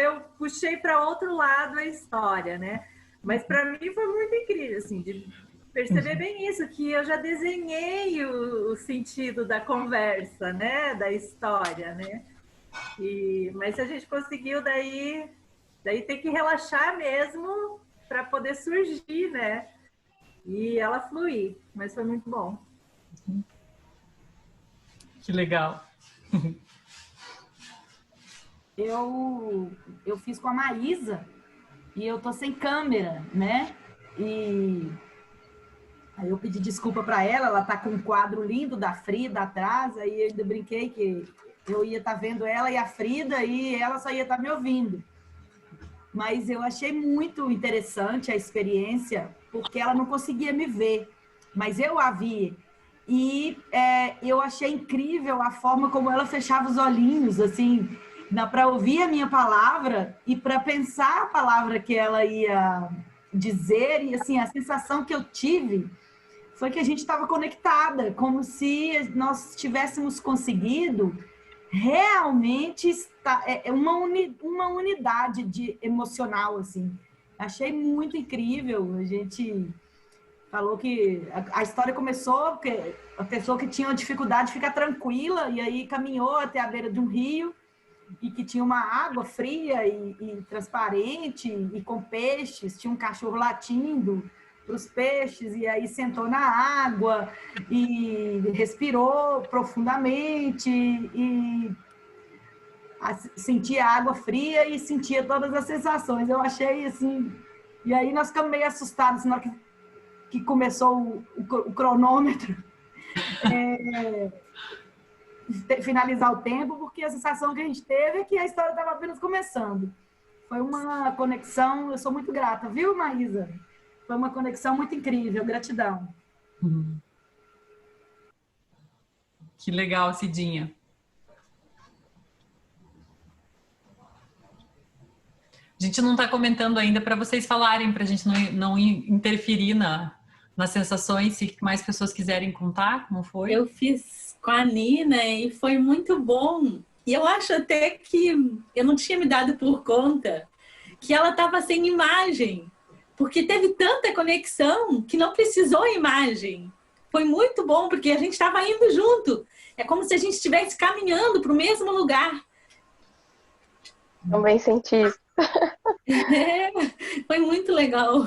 eu puxei para outro lado a história, né? Mas para mim foi muito incrível, assim, de perceber bem isso, que eu já desenhei o sentido da conversa, né? Da história, né? Mas a gente conseguiu daí tem que relaxar mesmo para poder surgir, né? E ela fluir, mas foi muito bom. Que legal. Eu fiz com a Maísa e eu tô sem câmera, né? E aí eu pedi desculpa para ela tá com um quadro lindo da Frida atrás, aí eu ainda brinquei que eu ia estar vendo ela e a Frida e ela só ia estar me ouvindo. Mas eu achei muito interessante a experiência, porque ela não conseguia me ver, mas eu a vi. E eu achei incrível a forma como ela fechava os olhinhos, assim, para ouvir a minha palavra e para pensar a palavra que ela ia dizer. E assim, a sensação que eu tive foi que a gente estava conectada, como se nós tivéssemos conseguido realmente uma unidade emocional, assim. Achei muito incrível. A gente falou que a história começou porque a pessoa que tinha dificuldade de ficar tranquila e aí caminhou até a beira de um rio e que tinha uma água fria e transparente e com peixes, tinha um cachorro latindo para os peixes, e aí sentou na água e respirou profundamente e sentia a água fria e sentia todas as sensações. Eu achei assim... E aí nós ficamos meio assustados na hora que começou o cronômetro. Finalizar o tempo, porque a sensação que a gente teve é que a história estava apenas começando. Foi uma conexão, eu sou muito grata, viu, Maísa? Foi uma conexão muito incrível, gratidão. Que legal, Cidinha. A gente não está comentando ainda para vocês falarem, para a gente não interferir nas sensações, se mais pessoas quiserem contar, como foi? Eu fiz com a Nina e foi muito bom. E eu acho até que eu não tinha me dado por conta que ela estava sem imagem, porque teve tanta conexão que não precisou imagem. Foi muito bom, porque a gente estava indo junto. É como se a gente estivesse caminhando para o mesmo lugar. Também senti isso. Foi muito legal.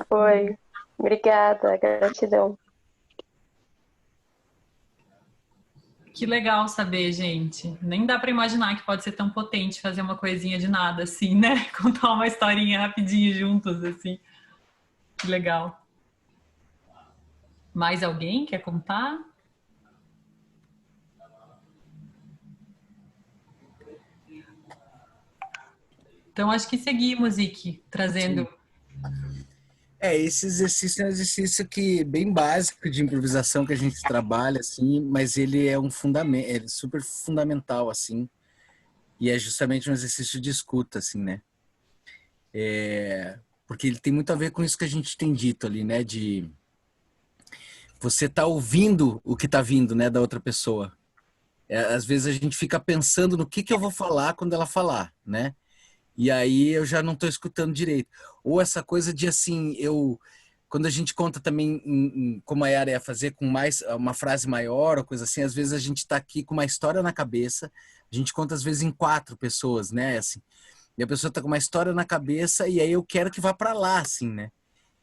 Foi. Obrigada, gratidão. Que legal saber, gente. Nem dá para imaginar que pode ser tão potente fazer uma coisinha de nada assim, né? Contar uma historinha rapidinho juntos, assim. Que legal. Mais alguém quer contar? Então, acho que seguimos, Iki, trazendo... Esse exercício é um exercício bem básico de improvisação que a gente trabalha, assim, mas ele é um fundamento, é super fundamental, assim, e é justamente um exercício de escuta, assim, né? Porque ele tem muito a ver com isso que a gente tem dito ali, né? De você tá ouvindo o que tá vindo, né, da outra pessoa. Às vezes a gente fica pensando no que eu vou falar quando ela falar, né? E aí eu já não estou escutando direito. Ou essa coisa de assim, quando a gente conta também, como a Yara ia fazer, com uma frase maior ou coisa assim, às vezes a gente está aqui com uma história na cabeça, a gente conta às vezes em 4 pessoas, né? Assim, e a pessoa está com uma história na cabeça e aí eu quero que vá para lá, assim, né?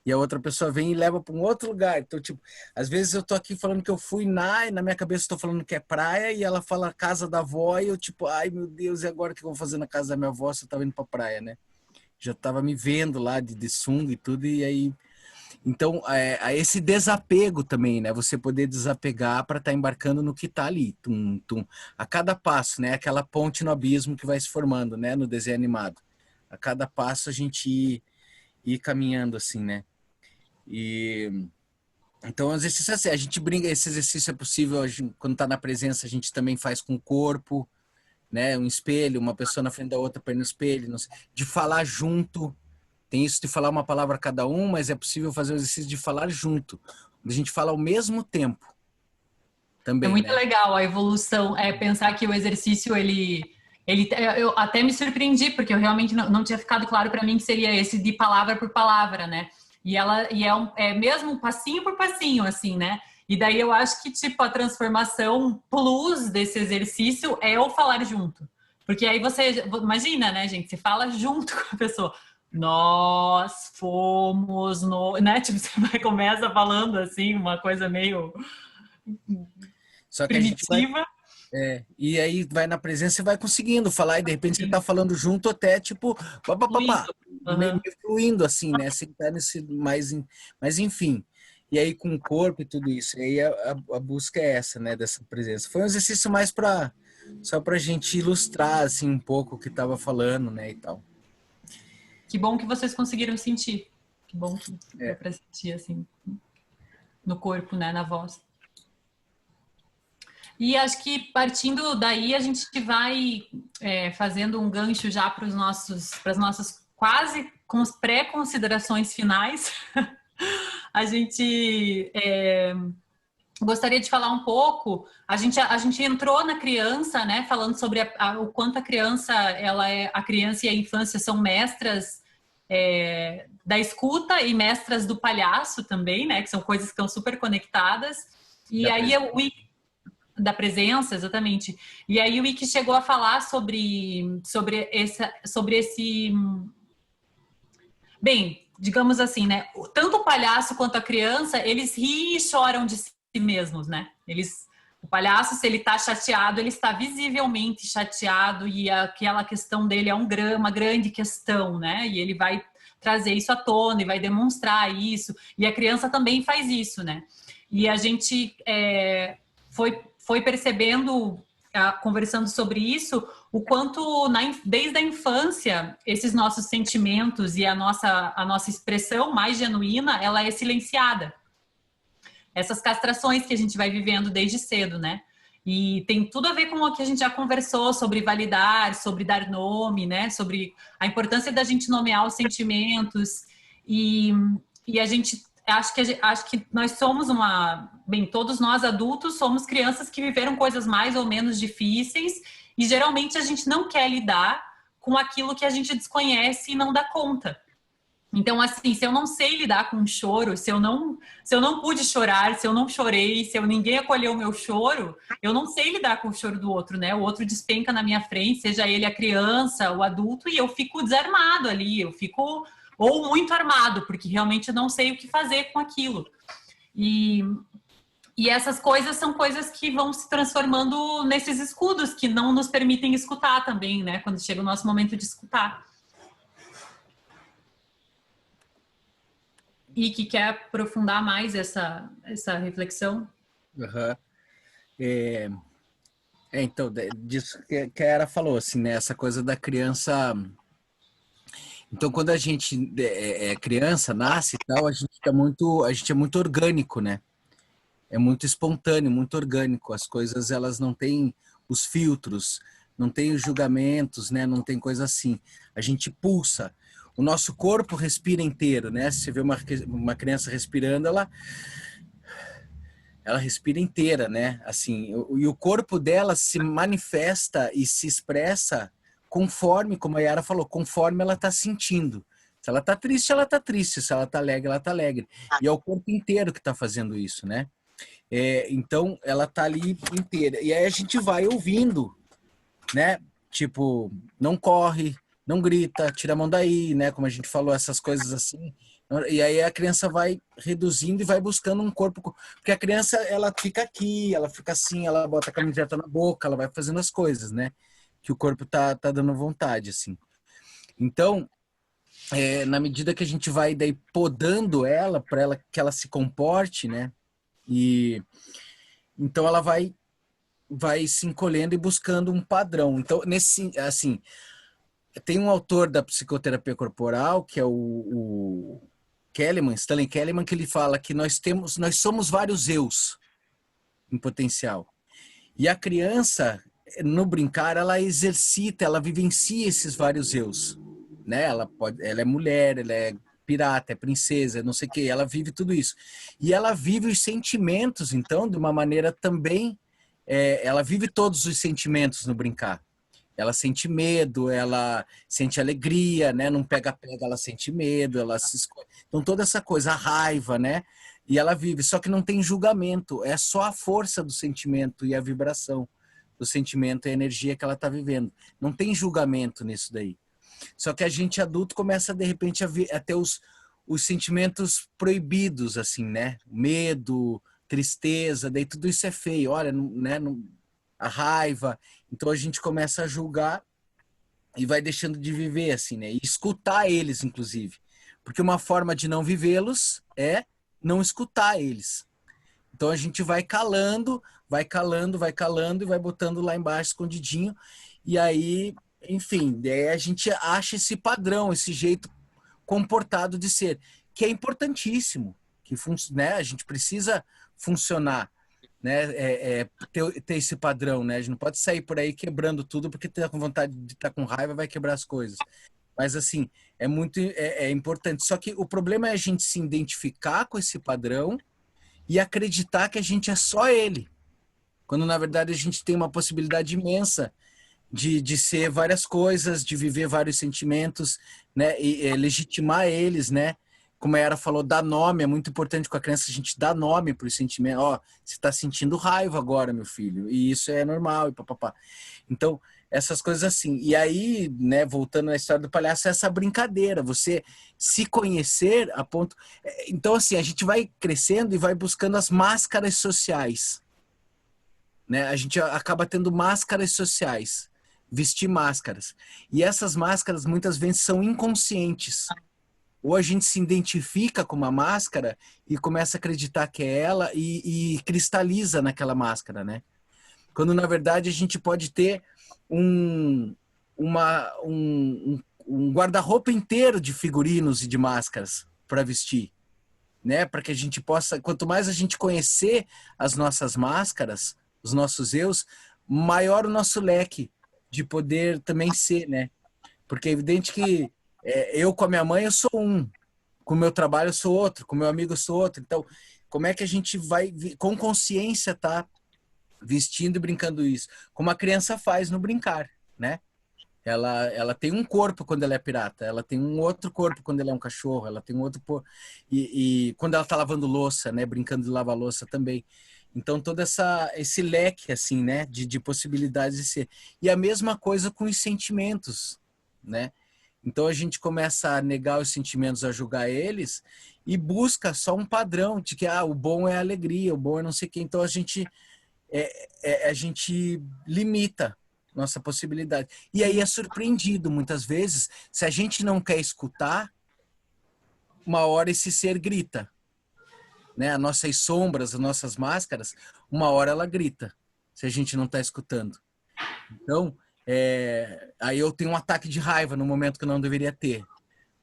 E a outra pessoa vem e leva para um outro lugar. Então, tipo, às vezes eu tô aqui falando que eu fui e na minha cabeça eu tô falando que é praia, e ela fala casa da avó, e eu tipo, ai meu Deus, e agora o que eu vou fazer na casa da minha avó se eu tava indo pra praia, né? Já tava me vendo lá de sunga e tudo, e aí... Então, esse desapego também, né? Você poder desapegar para estar embarcando no que tá ali. Tum, tum. A cada passo, né? Aquela ponte no abismo que vai se formando, né? No desenho animado. A cada passo a gente ir caminhando assim, né? E então o exercício é assim, a gente brinca, esse exercício é possível quando está na presença, a gente também faz com o corpo, né? Um espelho, uma pessoa na frente da outra perto no espelho, não sei, de falar junto. Tem isso de falar uma palavra cada um, mas é possível fazer o exercício de falar junto. A gente fala ao mesmo tempo. Também, é muito né? legal a evolução, pensar que o exercício eu até me surpreendi, porque eu realmente não tinha ficado claro para mim que seria esse de palavra por palavra, né? E é mesmo passinho por passinho, assim, né? E daí eu acho que, tipo, a transformação plus desse exercício é o falar junto. Porque aí você, imagina, né, gente? Você fala junto com a pessoa. Nós fomos no... Né? Tipo, você começa falando, assim, uma coisa meio Só que primitiva. A gente vai... e aí vai na presença e vai conseguindo falar, e de repente você tá falando junto até, tipo, meio fluindo assim, né? Sem estar nesse mas enfim. E aí com o corpo e tudo isso. E aí a busca é essa, né? Dessa presença. Foi um exercício mais só pra gente ilustrar, assim, um pouco o que tava falando, né? E tal. Que bom que vocês conseguiram sentir. Que bom que deu pra sentir, assim, no corpo, né? Na voz. E acho que partindo daí a gente vai fazendo um gancho já para as nossas quase pré-considerações finais. A gente gostaria de falar um pouco. A gente entrou na criança, né, falando sobre o quanto a criança a criança e a infância são mestras da escuta e mestras do palhaço também, né, que são coisas que estão super conectadas. E aí da presença, exatamente. E aí o Ike chegou a falar sobre esse... Bem, digamos assim, né? Tanto o palhaço quanto a criança, eles riem e choram de si mesmos, né? O palhaço, se ele tá chateado, ele está visivelmente chateado e aquela questão dele é uma grande questão, né? E ele vai trazer isso à tona e vai demonstrar isso. E a criança também faz isso, né? E a gente foi percebendo, conversando sobre isso, o quanto desde a infância esses nossos sentimentos e a nossa expressão mais genuína, ela é silenciada. Essas castrações que a gente vai vivendo desde cedo, né? E tem tudo a ver com o que a gente já conversou sobre validar, sobre dar nome, né? Sobre a importância da gente nomear os sentimentos e a gente acho que nós somos todos nós adultos somos crianças que viveram coisas mais ou menos difíceis e geralmente a gente não quer lidar com aquilo que a gente desconhece e não dá conta. Então, assim, se eu não sei lidar com o choro, se eu não pude chorar, se eu não chorei, se ninguém acolheu o meu choro, eu não sei lidar com o choro do outro, né? O outro despenca na minha frente, seja ele a criança, o adulto, e eu fico desarmado ali, eu fico... ou muito armado, porque realmente eu não sei o que fazer com aquilo. E essas coisas são coisas que vão se transformando nesses escudos que não nos permitem escutar também, né? Quando chega o nosso momento de escutar. E que quer aprofundar mais essa reflexão? Uhum. Então, disso que a Era falou, assim, né? Essa coisa da criança... Então, quando a gente é criança, nasce e tal, a gente é muito orgânico, né? É muito espontâneo, muito orgânico. As coisas, elas não têm os filtros, não tem os julgamentos, né? Não tem coisa assim. A gente pulsa. O nosso corpo respira inteiro, né? Se você vê uma criança respirando, ela respira inteira, né? Assim, e o corpo dela se manifesta e se expressa conforme, como a Yara falou, conforme ela está sentindo. Se ela está triste, ela está triste. Se ela está alegre, ela está alegre. E é o corpo inteiro que está fazendo isso, né? Então, ela está ali inteira. E aí a gente vai ouvindo, né? Tipo, não corre, não grita, tira a mão daí, né? Como a gente falou, essas coisas assim. E aí a criança vai reduzindo e vai buscando um corpo... Porque a criança, ela fica aqui, ela fica assim, ela bota a camiseta na boca, ela vai fazendo as coisas, né? Que o corpo tá dando vontade, assim. Então, na medida que a gente vai daí podando ela, para ela que ela se comporte, né? E então ela vai se encolhendo e buscando um padrão. Então, assim, tem um autor da psicoterapia corporal, que é o Stanley Kahneman, que ele fala que nós somos vários eus em potencial. E a criança, no brincar, ela exercita, ela vivencia esses vários eus, né? Ela é mulher, ela é pirata, é princesa, não sei o quê, ela vive tudo isso. E ela vive os sentimentos, então, de uma maneira também, ela vive todos os sentimentos no brincar. Ela sente medo, ela sente alegria, né? Não pega, ela sente medo, ela se esconde. Então, toda essa coisa, a raiva, né? E ela vive, só que não tem julgamento, é só a força do sentimento e a vibração do sentimento e a energia que ela está vivendo. Não tem julgamento nisso daí. Só que a gente adulto começa, de repente, a ter os sentimentos proibidos, assim, né? Medo, tristeza, daí tudo isso é feio. Olha, né? A raiva. Então a gente começa a julgar e vai deixando de viver, assim, né? E escutar eles, inclusive. Porque uma forma de não vivê-los é não escutar eles. Então a gente vai calando e vai botando lá embaixo escondidinho. E aí, enfim, daí a gente acha esse padrão, esse jeito comportado de ser, que é importantíssimo, que né? A gente precisa funcionar né? Ter esse padrão, né? A gente não pode sair por aí quebrando tudo porque tá com vontade de estar com raiva, vai quebrar as coisas. Mas assim, é muito importante. Só que o problema é a gente se identificar com esse padrão e acreditar que a gente é só ele. Quando na verdade a gente tem uma possibilidade imensa de ser várias coisas, de viver vários sentimentos, né? E legitimar eles, né? Como a Yara falou, dar nome, é muito importante com a criança a gente dar nome para os sentimentos. Ó, você está sentindo raiva agora, meu filho, e isso é normal, e papapá. Então, essas coisas assim. E aí, né, voltando na história do palhaço, essa brincadeira, você se conhecer a ponto... Então, assim, a gente vai crescendo e vai buscando as máscaras sociais, né? A gente acaba tendo máscaras sociais, vestir máscaras. E essas máscaras, muitas vezes, são inconscientes. Ou a gente se identifica com uma máscara e começa a acreditar que é ela e cristaliza naquela máscara, né? Quando, na verdade, a gente pode ter um guarda-roupa inteiro de figurinos e de máscaras para vestir, né? Para que a gente possa... Quanto mais a gente conhecer as nossas máscaras, os nossos eus, maior o nosso leque de poder também ser, né? Porque é evidente que eu com a minha mãe eu sou um, com o meu trabalho eu sou outro, com o meu amigo eu sou outro. Então, como é que a gente vai, com consciência, tá vestindo e brincando isso? Como a criança faz no brincar, né? Ela tem um corpo quando ela é pirata, ela tem um outro corpo quando ela é um cachorro, ela tem um outro... E quando ela tá lavando louça, né? Brincando de lavar louça também. Então, todo esse leque, assim, né? De possibilidades de ser. E a mesma coisa com os sentimentos, né? Então, a gente começa a negar os sentimentos, a julgar eles e busca só um padrão de que o bom é a alegria, o bom é não sei o quê. Então, a gente limita nossa possibilidade. E aí é surpreendido, muitas vezes, se a gente não quer escutar, uma hora esse ser grita. Né? As nossas sombras, as nossas máscaras, uma hora ela grita, se a gente não está escutando. Então, aí eu tenho um ataque de raiva no momento que eu não deveria ter.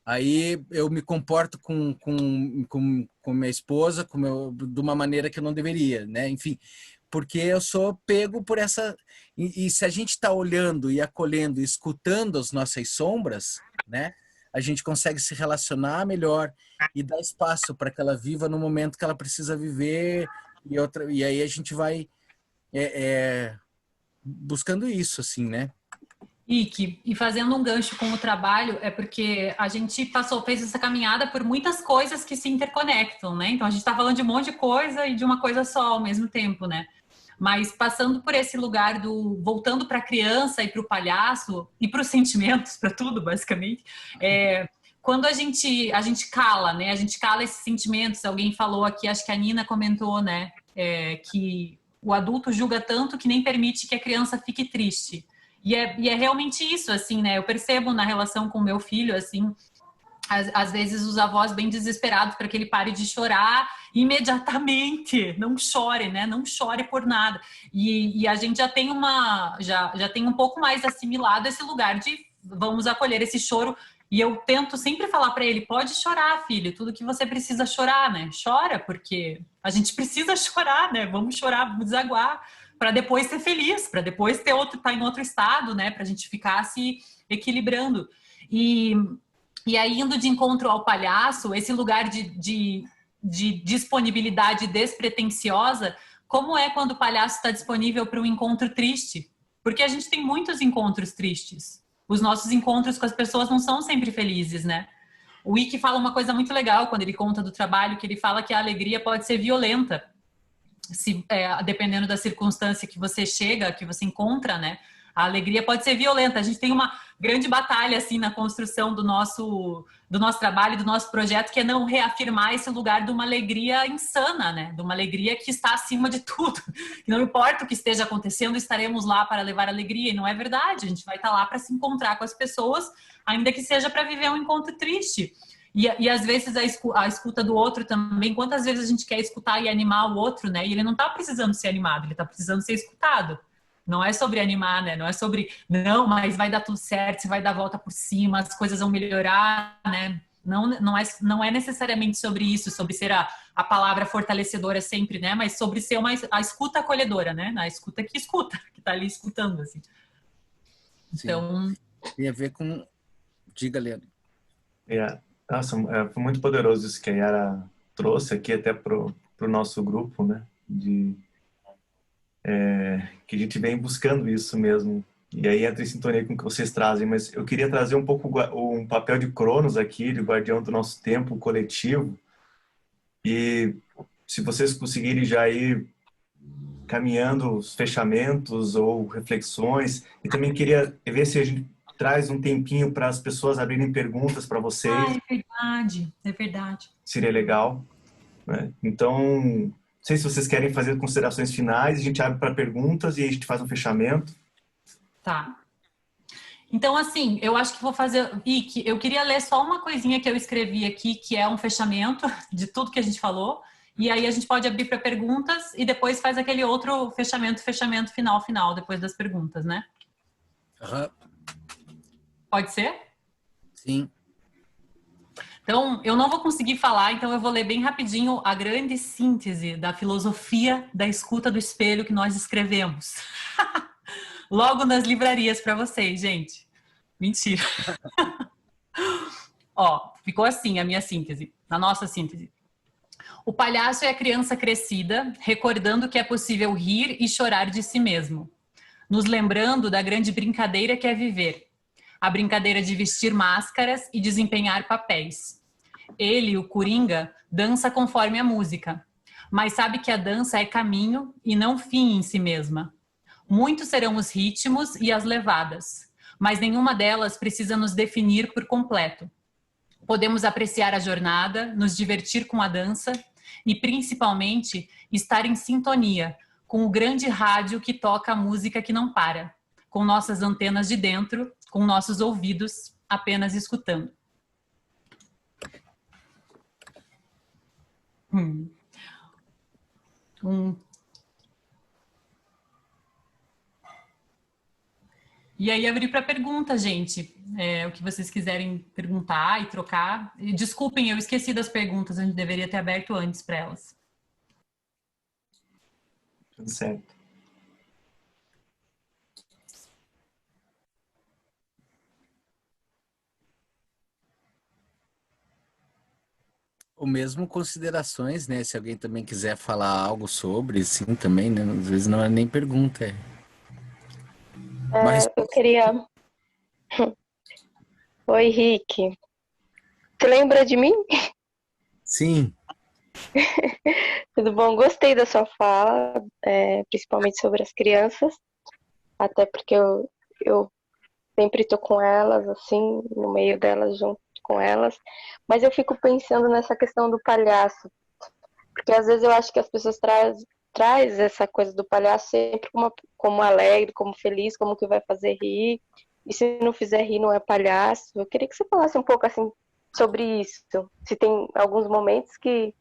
Aí eu me comporto com minha esposa de uma maneira que eu não deveria, né? Enfim, porque eu sou pego por essa... E se a gente está olhando e acolhendo, escutando as nossas sombras, né? A gente consegue se relacionar melhor e dar espaço para que ela viva no momento que ela precisa viver. E aí a gente vai buscando isso, assim, né? E fazendo um gancho com o trabalho, é porque a gente fez essa caminhada por muitas coisas que se interconectam, né? Então a gente está falando de um monte de coisa e de uma coisa só ao mesmo tempo, né? Mas passando por esse lugar voltando para a criança e para o palhaço e para os sentimentos, para tudo, basicamente, quando a gente cala, né? A gente cala esses sentimentos. Alguém falou aqui, acho que a Nina comentou, né? Que o adulto julga tanto que nem permite que a criança fique triste. E é realmente isso, assim, né? Eu percebo na relação com o meu filho, assim, às vezes os avós bem desesperados para que ele pare de chorar imediatamente. Não chore, né? Não chore por nada. E a gente já tem já tem um pouco mais assimilado esse lugar de vamos acolher esse choro. E eu tento sempre falar para ele, pode chorar, filho, tudo que você precisa chorar, né? Chora, porque a gente precisa chorar, né? Vamos chorar, vamos desaguar, para depois ser feliz, para depois tá em outro estado, né? Para a gente ficar se equilibrando. E aí, indo de encontro ao palhaço, esse lugar de disponibilidade despretensiosa, como é quando o palhaço está disponível para um encontro triste? Porque a gente tem muitos encontros tristes. Os nossos encontros com as pessoas não são sempre felizes, né? O Ike fala uma coisa muito legal quando ele conta do trabalho, que ele fala que a alegria pode ser violenta, dependendo da circunstância que você chega, que você encontra, né? A alegria pode ser violenta. A gente tem uma grande batalha assim na construção do nosso trabalho, do nosso projeto, que é não reafirmar esse lugar de uma alegria insana, né? De uma alegria que está acima de tudo. Que não importa o que esteja acontecendo, estaremos lá para levar alegria. E não é verdade. A gente vai estar lá para se encontrar com as pessoas, ainda que seja para viver um encontro triste. E às vezes a escuta do outro também. Quantas vezes a gente quer escutar e animar o outro, né? E ele não está precisando ser animado, ele está precisando ser escutado. Não é sobre animar, né? Não é sobre, não, mas vai dar tudo certo, você vai dar a volta por cima, as coisas vão melhorar, né? Não é necessariamente sobre isso, sobre ser a palavra fortalecedora sempre, né? Mas sobre ser a escuta acolhedora, né? A escuta, que tá ali escutando, assim. Então... Tem a ver com... Diga, Leandro. Nossa, foi muito poderoso isso que a Yara trouxe aqui até pro nosso grupo, né? Que a gente vem buscando isso mesmo. E aí entra em sintonia com o que vocês trazem, mas eu queria trazer um pouco um papel de Cronos aqui, de guardião do nosso tempo coletivo. E se vocês conseguirem já ir caminhando os fechamentos ou reflexões, e também queria ver se a gente traz um tempinho para as pessoas abrirem perguntas para vocês. É verdade. Seria legal, né? Então, não sei se vocês querem fazer considerações finais, a gente abre para perguntas e a gente faz um fechamento. Tá. Então, assim, eu acho que vou fazer... eu queria ler só uma coisinha que eu escrevi aqui, que é um fechamento de tudo que a gente falou, e aí a gente pode abrir para perguntas e depois faz aquele outro fechamento final, depois das perguntas, né? Pode ser? Sim. Então, eu não vou conseguir falar, então eu vou ler bem rapidinho a grande síntese da filosofia da escuta do espelho que nós escrevemos. Logo nas livrarias para vocês, gente. Mentira. Ó, ficou assim a minha síntese, a nossa síntese. O palhaço é a criança crescida, recordando que é possível rir e chorar de si mesmo, nos lembrando da grande brincadeira que é viver. A brincadeira de vestir máscaras e desempenhar papéis. Ele, o Coringa, dança conforme a música, mas sabe que a dança é caminho e não fim em si mesma. Muitos serão os ritmos e as levadas, mas nenhuma delas precisa nos definir por completo. Podemos apreciar a jornada, nos divertir com a dança e, principalmente, estar em sintonia com o grande rádio que toca a música que não para, com nossas antenas de dentro, com nossos ouvidos apenas escutando. E aí abrir para pergunta, gente. O que vocês quiserem perguntar e trocar. E, desculpem, eu esqueci das perguntas, a gente deveria ter aberto antes para elas. Tudo certo. Ou mesmo considerações, né? Se alguém também quiser falar algo sobre, sim, também, né? Às vezes não é nem pergunta, Mas... Eu queria... Oi, Rick. Você lembra de mim? Sim. Tudo bom? Gostei da sua fala, principalmente sobre as crianças, até porque eu sempre estou com elas, assim, no meio delas, junto com elas, mas eu fico pensando nessa questão do palhaço, porque às vezes eu acho que as pessoas traz essa coisa do palhaço sempre como alegre, como feliz, como que vai fazer rir, e se não fizer rir não é palhaço. Eu queria que você falasse um pouco assim sobre isso, se tem alguns momentos que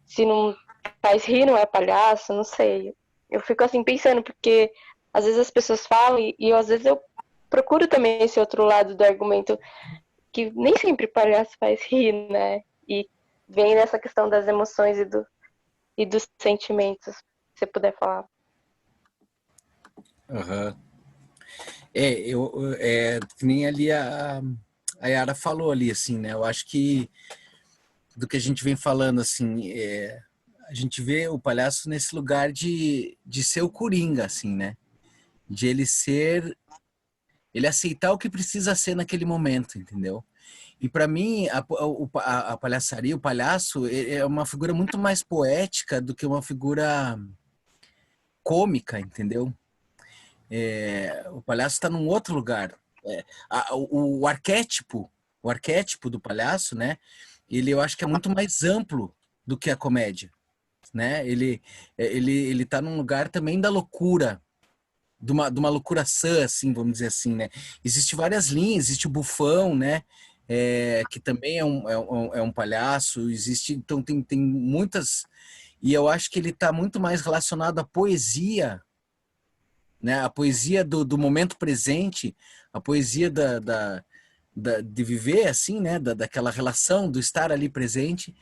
se não faz rir não é palhaço, não sei. Eu fico assim pensando, porque às vezes as pessoas falam e às vezes eu procuro também esse outro lado do argumento, que nem sempre palhaço faz rir, né? E vem nessa questão das emoções e dos sentimentos, se você puder falar. Que nem ali a Yara falou ali, assim, né? Eu acho que do que a gente vem falando, assim, a gente vê o palhaço nesse lugar de ser o Coringa, assim, né? De ele aceitar o que precisa ser naquele momento, entendeu? E para mim, a palhaçaria, o palhaço, é uma figura muito mais poética do que uma figura cômica, entendeu? O palhaço está num outro lugar. O arquétipo do palhaço, né? Eu acho que é muito mais amplo do que a comédia, né? Ele tá num lugar também da loucura, de uma loucura sã, assim, vamos dizer assim, né? Existem várias linhas, existe o bufão, né? Que também é um palhaço, então tem muitas, e eu acho que ele está muito mais relacionado à poesia, né? A poesia do momento presente, a poesia de viver assim, né? Daquela relação, do estar ali presente,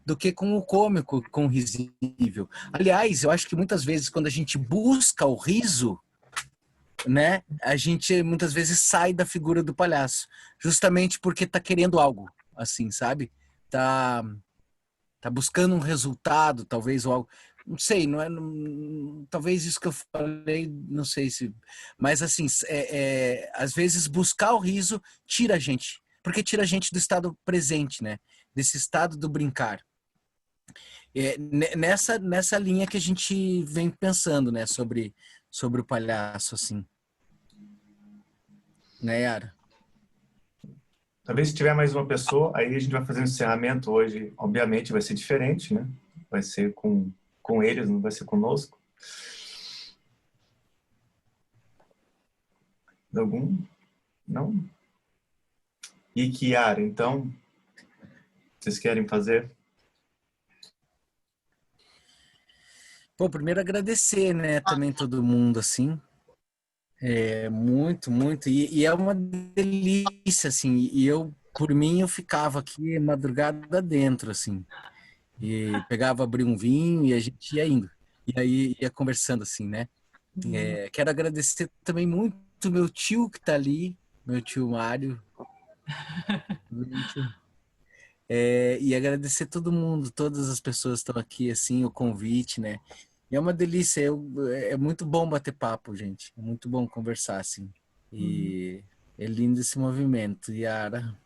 do que com o cômico, com o risível. Aliás, eu acho que muitas vezes quando a gente busca o riso, né? A gente muitas vezes sai da figura do palhaço, justamente porque tá querendo algo, assim, sabe? Tá buscando um resultado, talvez, ou algo. Não sei, não é, talvez isso que eu falei, não sei se, mas assim, às vezes buscar o riso tira a gente, porque tira a gente do estado presente, né? Desse estado do brincar. Nessa linha que a gente vem pensando, né? Sobre o palhaço, assim. Né, Yara? Talvez se tiver mais uma pessoa, aí a gente vai fazer um encerramento hoje. Obviamente vai ser diferente, né? Vai ser com eles, não vai ser conosco. Algum? Não? E Yara, então, vocês querem fazer? Pô, primeiro agradecer, né, também todo mundo, assim. Muito, muito. E é uma delícia, assim. E eu, por mim, eu ficava aqui madrugada dentro, assim. E pegava, abria um vinho e a gente ia indo. E aí ia conversando, assim, né? Quero agradecer também muito meu tio que tá ali, meu tio Mário. E agradecer todo mundo, todas as pessoas que estão aqui, assim, o convite, né? E é uma delícia, é muito bom bater papo, gente. É muito bom conversar, assim. E é lindo esse movimento. Yara?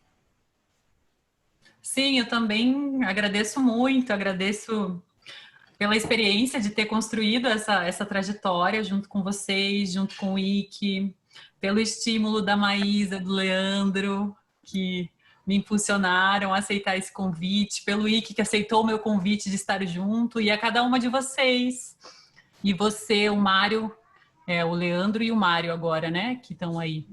Sim, eu também agradeço muito, agradeço pela experiência de ter construído essa trajetória junto com vocês, junto com o Ike, pelo estímulo da Maísa, do Leandro, que me impulsionaram a aceitar esse convite, pelo Ike, que aceitou o meu convite de estar junto, e a cada uma de vocês. E você, o Mário, o Leandro e o Mário agora, né, que estão aí.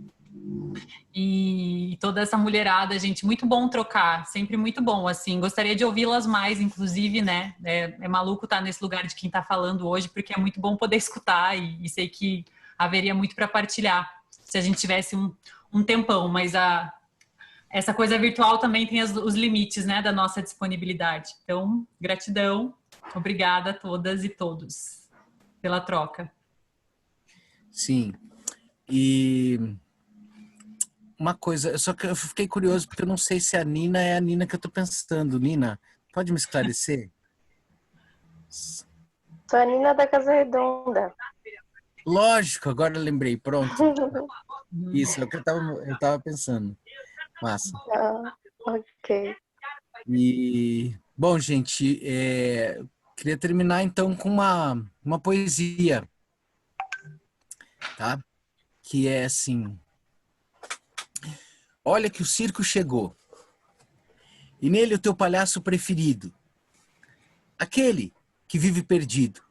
E toda essa mulherada, gente, muito bom trocar, sempre muito bom, assim, gostaria de ouvi-las mais, inclusive, né, é maluco estar nesse lugar de quem está falando hoje, porque é muito bom poder escutar e sei que haveria muito para partilhar, se a gente tivesse um tempão, mas essa coisa virtual também tem os limites, né, da nossa disponibilidade. Então, gratidão, obrigada a todas e todos pela troca. Sim, e uma coisa, eu fiquei curioso porque eu não sei se a Nina é a Nina que eu tô pensando. Nina, pode me esclarecer? Sou a Nina da Casa Redonda. Lógico, agora eu lembrei, pronto. Isso, é o que eu tava pensando. Massa. Ok. E, bom, gente, queria terminar então com uma poesia, tá? Que é assim: olha que o circo chegou, e nele o teu palhaço preferido, aquele que vive perdido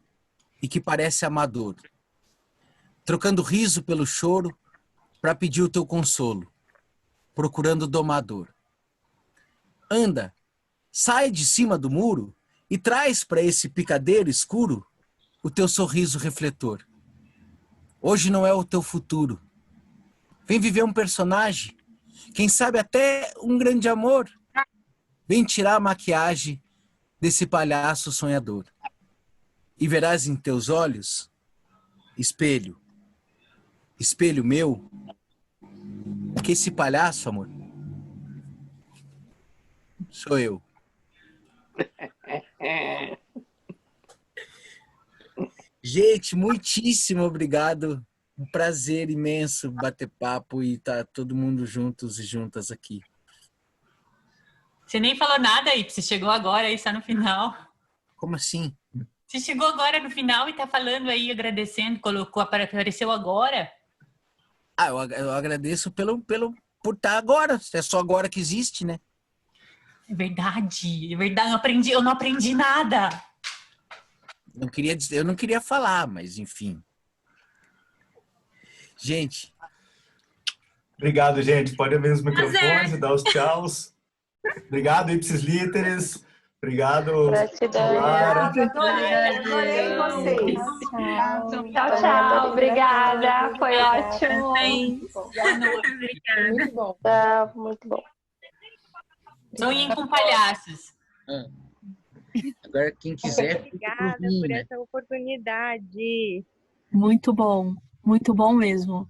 e que parece amador, trocando riso pelo choro para pedir o teu consolo, procurando o domador. Anda, sai de cima do muro e traz para esse picadeiro escuro o teu sorriso refletor. Hoje não é o teu futuro. Vem viver um personagem, quem sabe até um grande amor. Vem tirar a maquiagem desse palhaço sonhador. E verás em teus olhos, espelho, espelho meu, que esse palhaço, amor, sou eu. Gente, muitíssimo obrigado. Um prazer imenso bater papo e estar todo mundo juntos e juntas aqui. Você nem falou nada aí, você chegou agora e está no final. Como assim? Você chegou agora no final e está falando aí, agradecendo, apareceu agora. Eu agradeço por estar agora. É só agora que existe, né? É verdade, eu não aprendi nada. Eu não queria falar, mas enfim. Gente. Obrigado, gente. Pode abrir os microfones e dar os tchauz. Obrigado, Ipsis Literis. Obrigado. Gratidão. Adorei vocês. Tchau, tchau. Obrigada. Foi ótimo. Obrigada. Muito bom. Tá, muito bom. Sonhem com palhaços. Agora, quem quiser, Obrigada por essa oportunidade. Muito bom mesmo.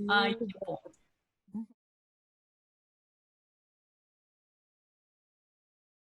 Ai, que bom.